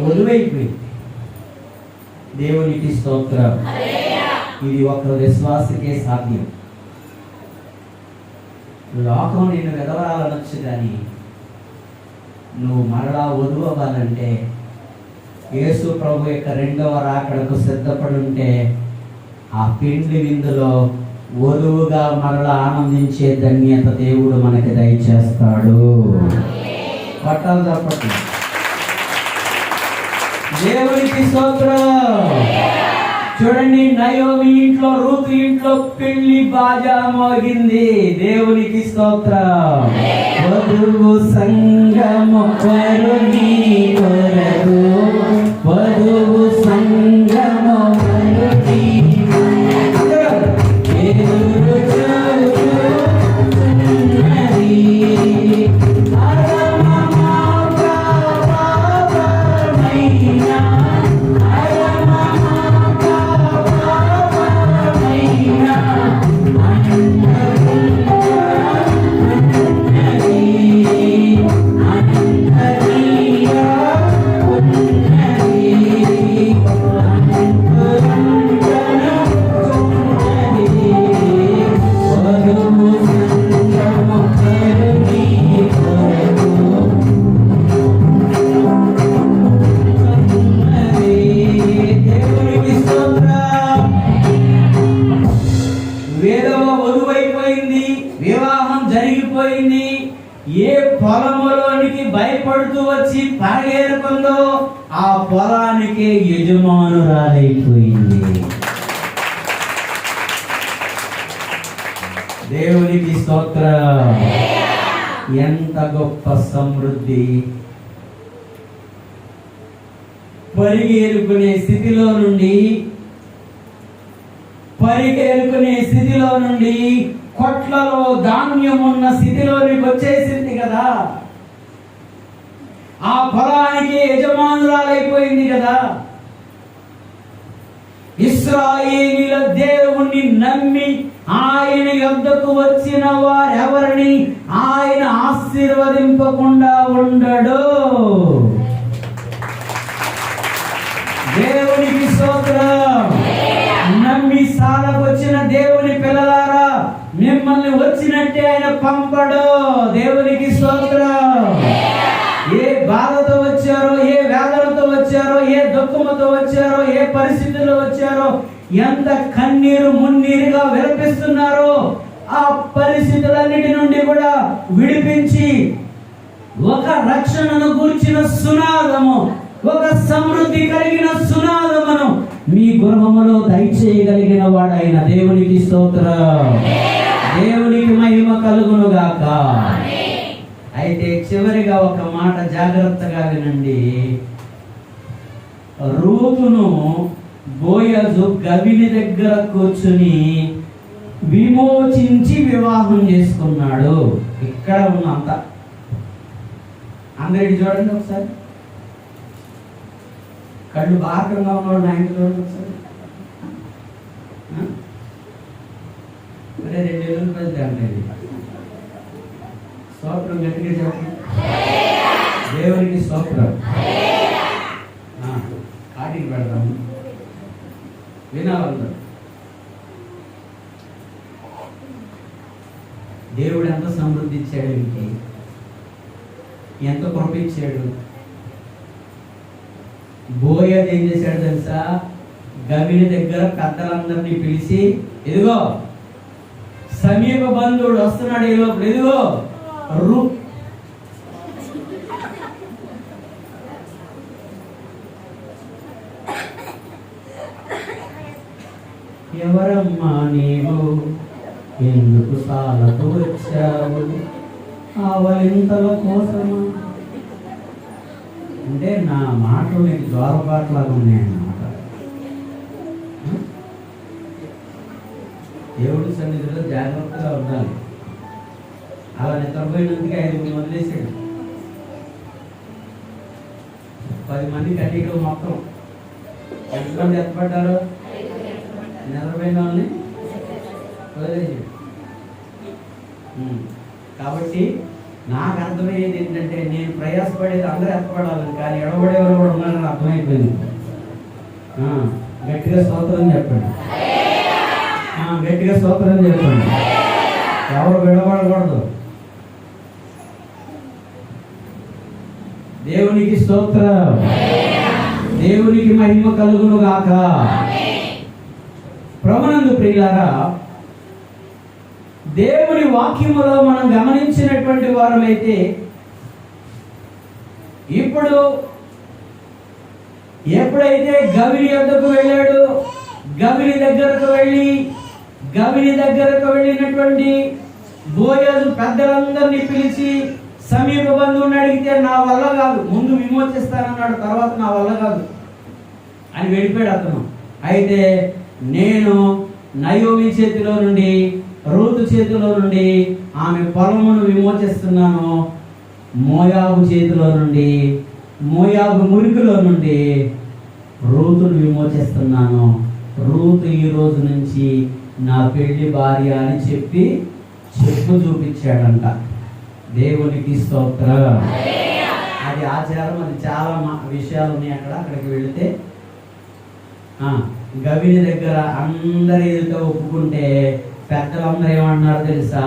వధువైపోయింది. దేవునికి స్తోత్రం. ఇది ఒక విశ్వాసకే సాధ్యం. లోకం నిన్ను విధవరాలనొచ్చు, కానీ నువ్వు మరలా వధువు అవ్వాలంటే, యేసు ప్రభు యొక్క రెండవ రాకడకు సిద్ధపడి ఉంటే, ఆ పిండి విందులో వధువుగా మరలా ఆనందించే ధన్యత దేవుడు మనకి దయచేస్తాడు. పట్టాలు తప్పటి దేవునికి స్తోత్రం. చూడండి, నయోమి ఇంట్లో, రూతు ఇంట్లో పెళ్లి బాజా మోగింది. దేవునికి స్తోత్రం. వధువు సంగము కరుణి కొరకు, వధువు సంగము కరుణి ఏ పొలములోనికి భయపడుతూ వచ్చి పరిగెరుకుందో ఆ పొలానికి యజమానురాలైపోయింది. దేవునికి స్తోత్రం. ఎంత గొప్ప సమృద్ధి! పరిగెరుకునే స్థితిలో నుండి కొట్లలో ధాన్యం ఉన్న స్థితిలోనికి వచ్చేసింది కదా. ఆ పొలానికి యజమానురాలైపోయింది కదా. ఇశ్రాయేలీయుల దేవుణ్ణి నమ్మి ఆయన యొద్దకు వచ్చిన వారెవరిని ఆయన ఆశీర్వదింపకుండా ఉండడు. దేవునికి స్తోత్రం. నమ్మి సాలకొచ్చిన దేవుని పిల్లలారా, మిమ్మల్ని వచ్చినట్టే ఆయన పంపడు. దేవునికి స్తోత్రం. ఏ బాధతో వచ్చారో, ఏ వేదనతో వచ్చారో, ఏ దుఃఖముతో వచ్చారో, ఏ పరిస్థితుల్లో వచ్చారో, ఎంత కన్నీరు మున్నీరుగా విలపిస్తున్నారో, ఆ పరిస్థితులన్నిటి నుండి కూడా విడిపించి ఒక రక్షణను గూర్చిన సునాదము, ఒక సమృద్ధి కలిగిన సునాదమును మీ గృహములో దయచేయగలిగిన వాడైన దేవునికి స్తోత్రం. దేవునికి మహిమ కలుగును గాక. అయితే చివరిగా ఒక మాట జాగ్రత్తగా వినండి. రూతును బోయజు గవిని దగ్గర కూర్చుని విమోచించి వివాహం చేసుకున్నాడు. ఇక్కడ ఉన్నంత అందరికి చూడండి ఒకసారి. కళ్ళు బాగా ఉన్నాడు నాయన చూడండి ఒకసారి. 2 ఏళ్ళు పెద్ద స్తోత్రం గట్టిగా చెప్పండి. దేవునికి స్తోత్రం. కాటికి పెడదాము, వినాలందరూ. దేవుడు ఎంత సమృద్ధి ఇచ్చాడు, ఇంకే ఎంత కృప ఇచ్చాడు. బోయజ్ ఏం చేశాడు తెలుసా? గవిని దగ్గర పెద్దలందరినీ పిలిచి, ఇదిగో సమీప బంధువుడు వస్తున్నాడు, ఈ లోపల ఇదిగో ఎవరమ్మా నీవు, ఎందుకు సాలకు వచ్చావు? ఆవలింతల కోసమా అంటే నా మాటలు నీకు జ్వారపాట్లాగా ఉన్నాయన్నమాట. దేవుడి సన్నిధిలో జాగ్రత్తగా ఉండాలి. అలా నిద్రపోయినందుకు 5 వదిలేసాడు. 10 మంది కట్టికలు మొత్తం ఎంతమంది ఎత్తపడ్డారు? నిద్రపోయిన వాళ్ళని వదిలేసాడు. కాబట్టి నాకు అర్థమయ్యేది ఏంటంటే నేను ప్రయాసపడేది అందరూ ఎత్తపడాలని, కానీ ఎడబడేవారు కూడా ఉన్నారని అర్థమైపోయింది. గట్టిగా స్తోత్రం చెప్పండి. గట్టిగా స్తోత్రం చెప్పండి. ఎవరు విడబడకూడదు. దేవునికి స్తోత్రం. దేవునికి మహిమ కలుగును గాక. ప్రభునందు ప్రియులారా, దేవుని వాక్యములో మనం గమనించినటువంటి వారమైతే ఇప్పుడు ఎప్పుడైతే గవిని వద్దకు వెళ్ళాడు, గవిని దగ్గరకు వెళ్ళినటువంటి బోయజు పెద్దలందరినీ పిలిచి సమీప బంధువుని అడిగితే నా వల్ల కాదు, ముందు విమోచిస్తానన్నాడు, తర్వాత నా వల్ల కాదు అని వెళ్ళిపోయాడు అతను. అయితే నేను నయోమి చేతిలో నుండి, రూతు చేతిలో నుండి ఆమె పొలమును విమోచిస్తున్నాను, మోయాబు చేతిలో నుండి, మోయాబు మురికిలో నుండి రూతును విమోచిస్తున్నాను. రూతు ఈ రోజు నుంచి నా పెళ్లి భార్య అని చెప్పి చెప్పు చూపించాడంట. దేవునికి స్తోత్రం. అది ఆచారం. అది చాలా విషయాలు ఉన్నాయి అక్కడికి వెళితే గవిని దగ్గర అందరి ఎదుట ఒప్పుకుంటే పెద్దలందరూ ఏమన్నారు తెలుసా?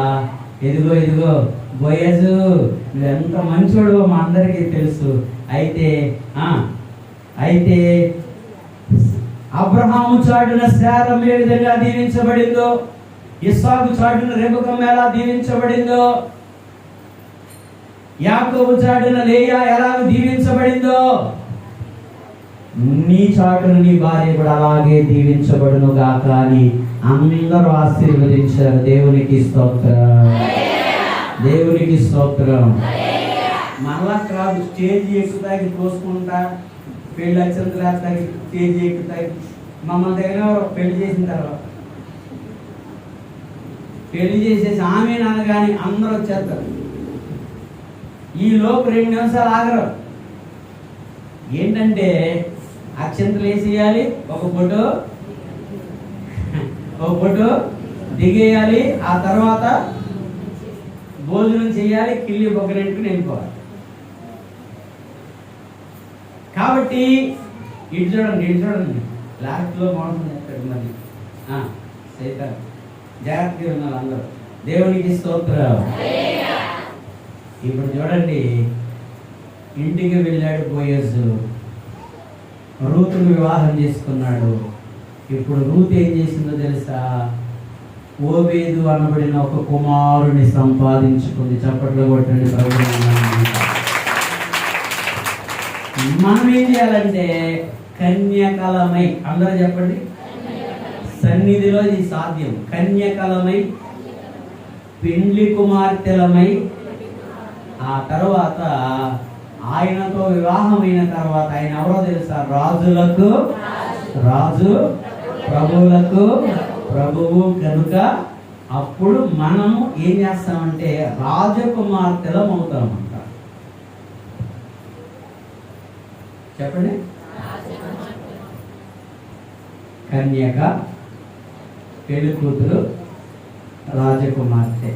ఎదుగో ఎదుగో బోయజు, నువ్వెంత మంచోడు మా అందరికీ తెలుసు. అయితే అబ్రహాము చాటున శారం ఏ విధంగా దీవించబడిందో, ఇస్సాకు చాటున రెబెకా ఎలా దీవించబడిందో, యాకోబు చాటున లేయా ఎలా దీవించబడిందో, నీ చాటున నీ భార్య కూడా అలాగే దీవించబడును గాక అని అందరూ ఆశీర్వదించారు. దేవునికి స్తోత్రం. దేవునికి స్తోత్రం. మళ్ళా కాదు, స్టేజ్ ఎక్కుతాకి తోసుకుంటా, పెళ్లి అచ్చంతరాస్తాకి స్టేజ్ ఎక్కుతాకి. మమ్మల్ని దగ్గర పెళ్లి చేసిన తర్వాత పెళ్లి చేసేసి ఆమె అనగానే అందరూ వచ్చేస్తారు. ఈ లోపు 2 నిమిషాలు ఆగరు. ఏంటంటే అక్షంతలు వేసేయాలి, ఒక ఫోటో దిగేయాలి, ఆ తర్వాత భోజనం చేయాలి, కిల్లి బొగ్గరెంటుకుని వెళ్ళిపోవాలి. కాబట్టి ఇటు చూడండి లాస్ట్లో మోసం చేస్తాడు. మరి సైతం జాగ్రత్తగా ఉన్నారు అందరూ. దేవునికి స్తోత్రం. ఇప్పుడు చూడండి, ఇంటికి వెళ్ళాడు బోయజు, రూతును వివాహం చేసుకున్నాడు. ఇప్పుడు రూతు ఏం చేసిందో తెలుసా? ఓబేదు అనబడిన ఒక కుమారుని సంపాదించుకుంది. చప్పట్లు కొట్టండి. మనం ఏం చేయాలంటే కన్యకలమై, అందరూ చెప్పండి, సన్నిధిలో ఇది సాధ్యం. కన్యకలమై, పెండ్లి కుమార్తెలమై, ఆ తర్వాత ఆయనతో వివాహమైన తర్వాత ఆయన ఎవరో తెలుసా? రాజులకు రాజు, ప్రభువులకు ప్రభువు కనుక అప్పుడు మనము ఏం చేస్తామంటే రాజకుమార్తెలం అవుతామంట. చెప్పండి. కన్యక, పెళ్లి కూతురు, రాజకుమార్తె.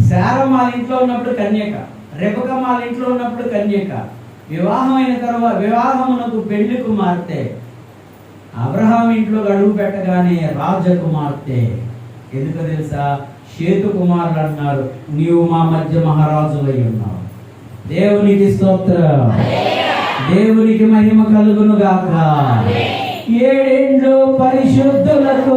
శారం వాళ్ళ ఇంట్లో ఉన్నప్పుడు కన్యక, రెబెకా వాళ్ళ ఇంట్లో ఉన్నప్పుడు కన్యక, వివాహమైన తర్వాత వివాహమునకు పెళ్లి కుమార్తె, అబ్రహాం ఇంట్లో అడుగు పెట్టగానే రాజకుమార్తె. ఎందుకు తెలుసా? షేతు కుమారుడు అన్నారు, నీవు మా మధ్య మహారాజు అయి ఉన్నావు. దేవునికి స్తోత్రం. దేవునికి మహిమ కలుగును గాక. 7 ఏండ్లు పరిశుద్ధులకు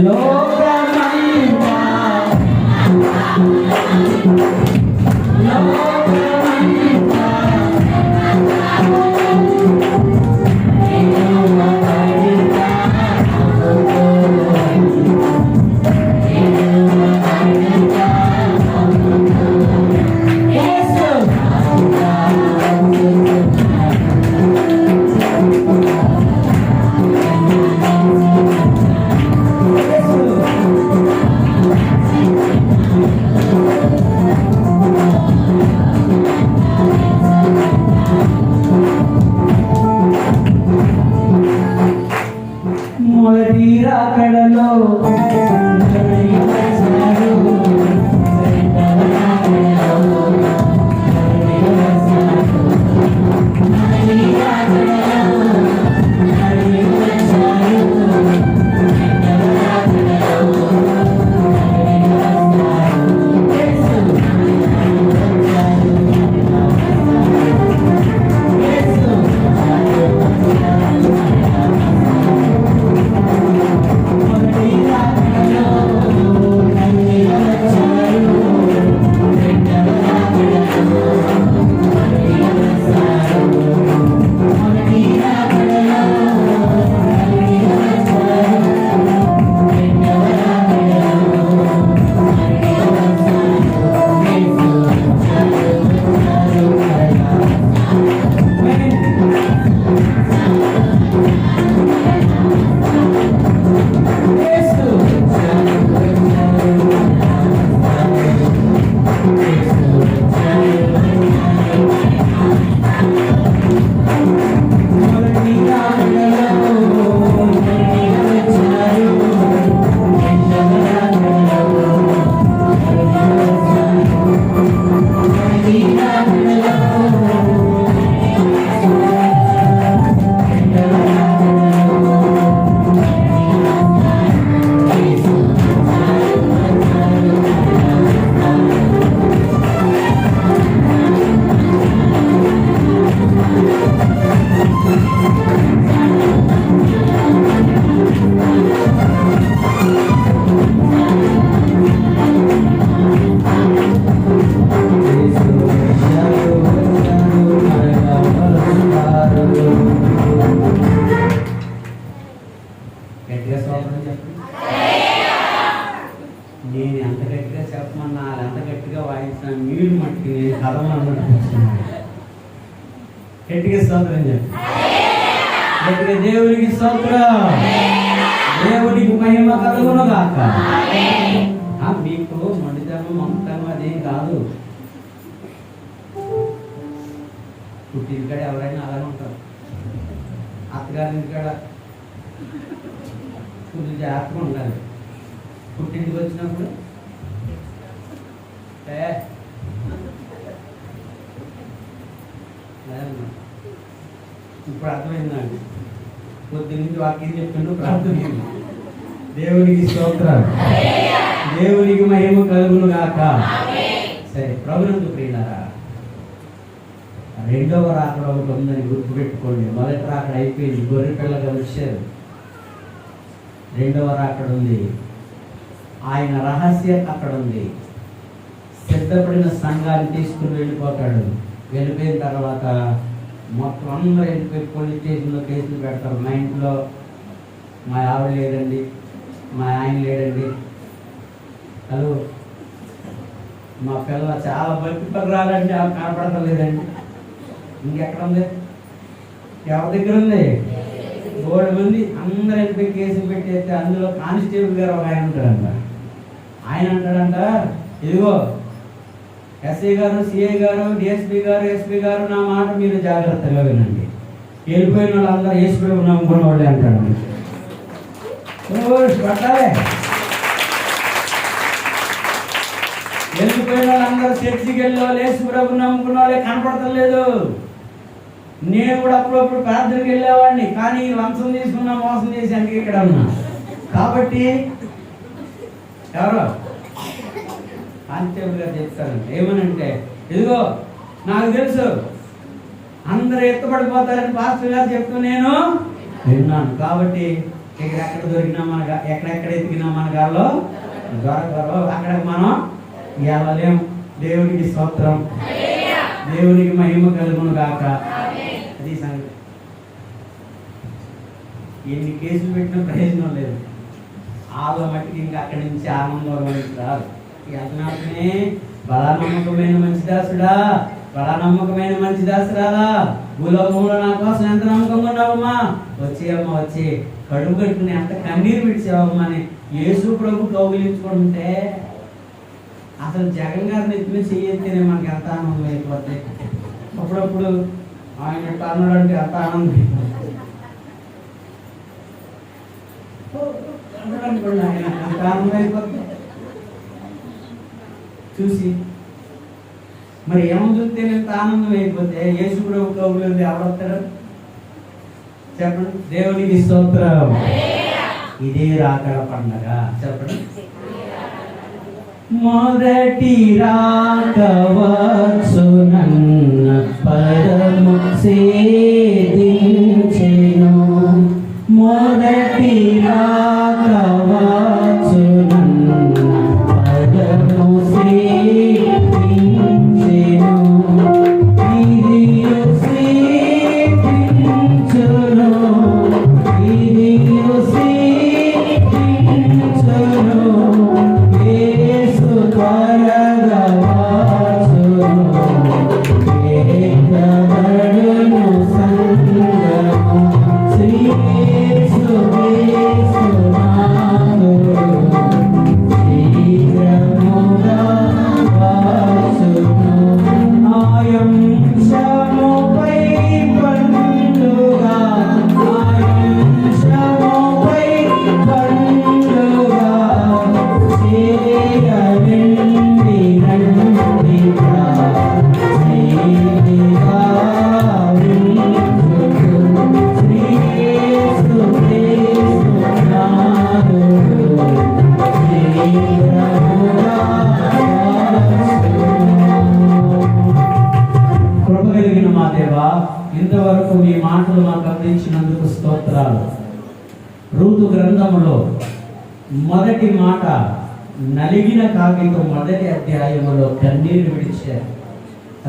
లోకమంతా మొదటి రాకడలో గట్టిగా స్తోత్రం చెప్పండి. నేను ఎంత గట్టిగా చెప్పమన్నా వాళ్ళు ఎంత గట్టిగా వాయించిన మీరు మట్టుకు నేను కథలు అన్నట్టున్నాను. గట్టిగా స్తోత్రం చెప్పండి. గట్టిగా దేవునికి స్తోత్రం. దేవునికి మహిమ కలుగును గాక. మీకు మొండితనం మమతనం అదేం కాదు. పుట్టింటికాడ ఎవరైనా అలాగే ఉంటారు. అత్తగారింటికాడ కొంచెం జాగ్రత్తగా ఉండాలి. పుట్టింటికి వచ్చినప్పుడు ఇప్పుడు అర్థమైందండి. కొద్ది నుంచి వాక్యం చెప్తుంటూ ప్రార్థన. దేవునికి స్తోత్రాలు. దేవునికి మహిమ కలుగును గాక. సరే, ప్రభునందు ప్రియులారా, రెండవ రాకడ ఒకటి ఉందని గుర్తుపెట్టుకోండి. మొదటి రాకడ అయిపోయింది, గొర్రె పిల్లగా వచ్చారు. రెండవ రాకడ ఉంది. ఆయన రహస్యం అక్కడ ఉంది. సిద్ధపడిన సంఘాన్ని తీసుకుని వెళ్ళిపోతాడు. వెళ్ళిపోయిన తర్వాత మొత్తం అందరూ వెళ్ళిపోయి పోలీస్ స్టేషన్లో కేసులు పెడతారు. మా ఇంట్లో మా ఆవిడ లేదండి, మా ఆయన లేడండి, హలో మా పిల్ల చాలా భక్తి పర్రాలండి, ఆమె కనపడతలేదండి. ఇంకెక్కడ ఉంది? ఎవరి దగ్గర ఉంది? 7 మంది అందరూ వెళ్ళిపోయి కేసులు పెట్టేస్తే అందులో కానిస్టేబుల్ గారు ఒక ఆయన ఉంటాడంట. ఆయన అంటాడంట, ఇదిగో ఎస్ఐ గారు, సిఐ గారు, డిఎస్పీ గారు, ఎస్పీ గారు, నా మాట మీరు జాగ్రత్తగా వినండి. వెళ్ళిపోయిన వాళ్ళందరూ యేసుప్రభు నమ్ముకున్న వాళ్ళే అంటాడు. పట్టాలే. వెళ్ళిపోయిన వాళ్ళందరూ చర్చికి వెళ్ళే వాళ్ళు, యేసుప్రభు నమ్ముకున్న వాళ్ళే కనపడతలేదు. నేను కూడా అప్పుడప్పుడు ప్రార్థనకి వెళ్ళేవాడిని, కానీ లంచం తీసుకున్నా మోసం చేసి అందుకే ఇక్కడ ఉన్నా. కాబట్టి ఎవరో కానిస్టేబుల్ గారు చెప్తారంట, ఏమనంటే, ఇదిగో నాకు తెలుసు అందరూ ఎత్తపడిపోతారని పాస్టర్ గారు చెప్తూ నేను విన్నాను. కాబట్టి ఎక్కడెక్కడ దొరికినా ఎక్కడెక్కడ ఎతికినా మన గాల్లో దొరకరు. అక్కడ మనం వెళ్ళలేం. దేవునికి స్తోత్రం, దేవునికి మహిమ కలుగును గాక. అది సంగతి. ఎన్ని కేసులు పెట్టినా ప్రయోజనం లేదు. ఆళ్ళ మట్టికి ఇంకా అక్కడి నుంచి ఆనందం రాదు. ఎంతనే బలా నమ్మకమైన మంచి దాసుడా, బలా నమ్మకమైన మంచి దాసురాలా, భూలోకంలో నా కోసం ఎంత నమ్మకంగా ఉన్నావమ్మా, వచ్చేయమ్మా వచ్చి కడుపు కట్టుకుని ఎంత కన్నీరు విడిచావమ్మా అని యేసు ప్రభు కౌగిలించుకుంటే అసలు జగన్ గారిని ఎత్తుమే చెయ్యితేనే మనకి ఎంత ఆనందం అయిపోద్ది. అప్పుడప్పుడు ఆయన అన్నాడు అంటే ఎంత ఆనందం అనుకోండి, ఆయన ఎంత ఆనందం అయిపోద్ది చూసి. మరి ఏమవుతుంది ఎంత ఆనందం అయిపోతే యేసు ప్రభు కౌగిలింది ఎవరొస్తాడు చెప్పండి. దేవునికి స్తోత్రం. ఇదే రాకడ పండగ చెప్పండి. మొదటి రాకవచ్చునన్న పరము సేదించెను, మొదటి రాకవచ్చునన్న పరము సేదించెను, ఇదియు సేదించును, ఇదియు సేదించును, యేసు త్వరగా వచ్చును, ఏకబడును సంగము, శ్రీ యేసు యేసునాథుడు శీఘ్రముగా వచ్చును. ఆయంశముపై పండుగ, ఆయంశముపై పండుగ, చేయనిండి నందిగా, శ్రీగా విందుకు, శ్రీ యేసు యేసునాథుడు శీఘ్రముగా వచ్చును. కృప కలిగిన మా దేవా, ఇంతవరకు మీ మాటలు మాకు అందించినందుకు స్తోత్రాలు. రూతు గ్రంథములో మొదటి మాట నలిగిన కాగితం మొదటి అధ్యాయములో కన్నీరు విడిచారు.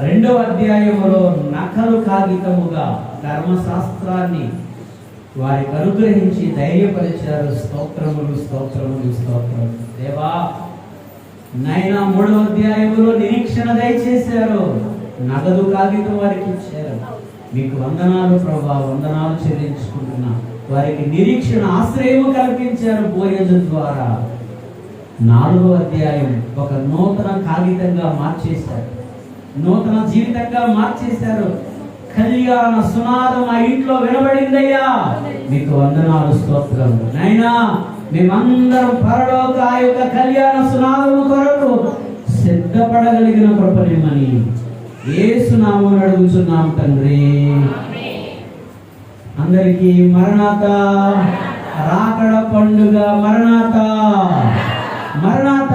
రెండవ అధ్యాయములో నకలు కాగితముగా ధర్మశాస్త్రాన్ని వారికి అనుగ్రహించి ధైర్యపరిచారు. స్తోత్రములు స్తోత్రములు స్తోత్రములు దేవా. నైనా మూడవ అధ్యాయములో నిరీక్షణ దయచేశారు, నగదు కాగితం వారికి ఇచ్చారు. మీకు వందనాలు ప్రభా, వందనాలు చెల్లించుకుంటున్నా. వారికి నిరీక్షణ ఆశ్రయము కల్పించారు బోయజు ద్వారా. నాలుగవ అధ్యాయం ఒక నూతన కాగితంగా మార్చేశారు, నూతన జీవితంగా మార్చేశారు. కళ్యాణ సునాదం ఆ ఇంట్లో వినబడిందయ్యా, మీకు వందనాలు స్తోత్రములు నైనా. మేమందరం పరలోక ఆ యొక్క కళ్యాణ సునాదము కొరకు సిద్ధపడగలిగిన కృపనిమ్మని యేసు నామమున అడుగుచున్నాం తండ్రి. అందరికీ మరణాత, రాకడ పండుగ మరణాత, మరణాత.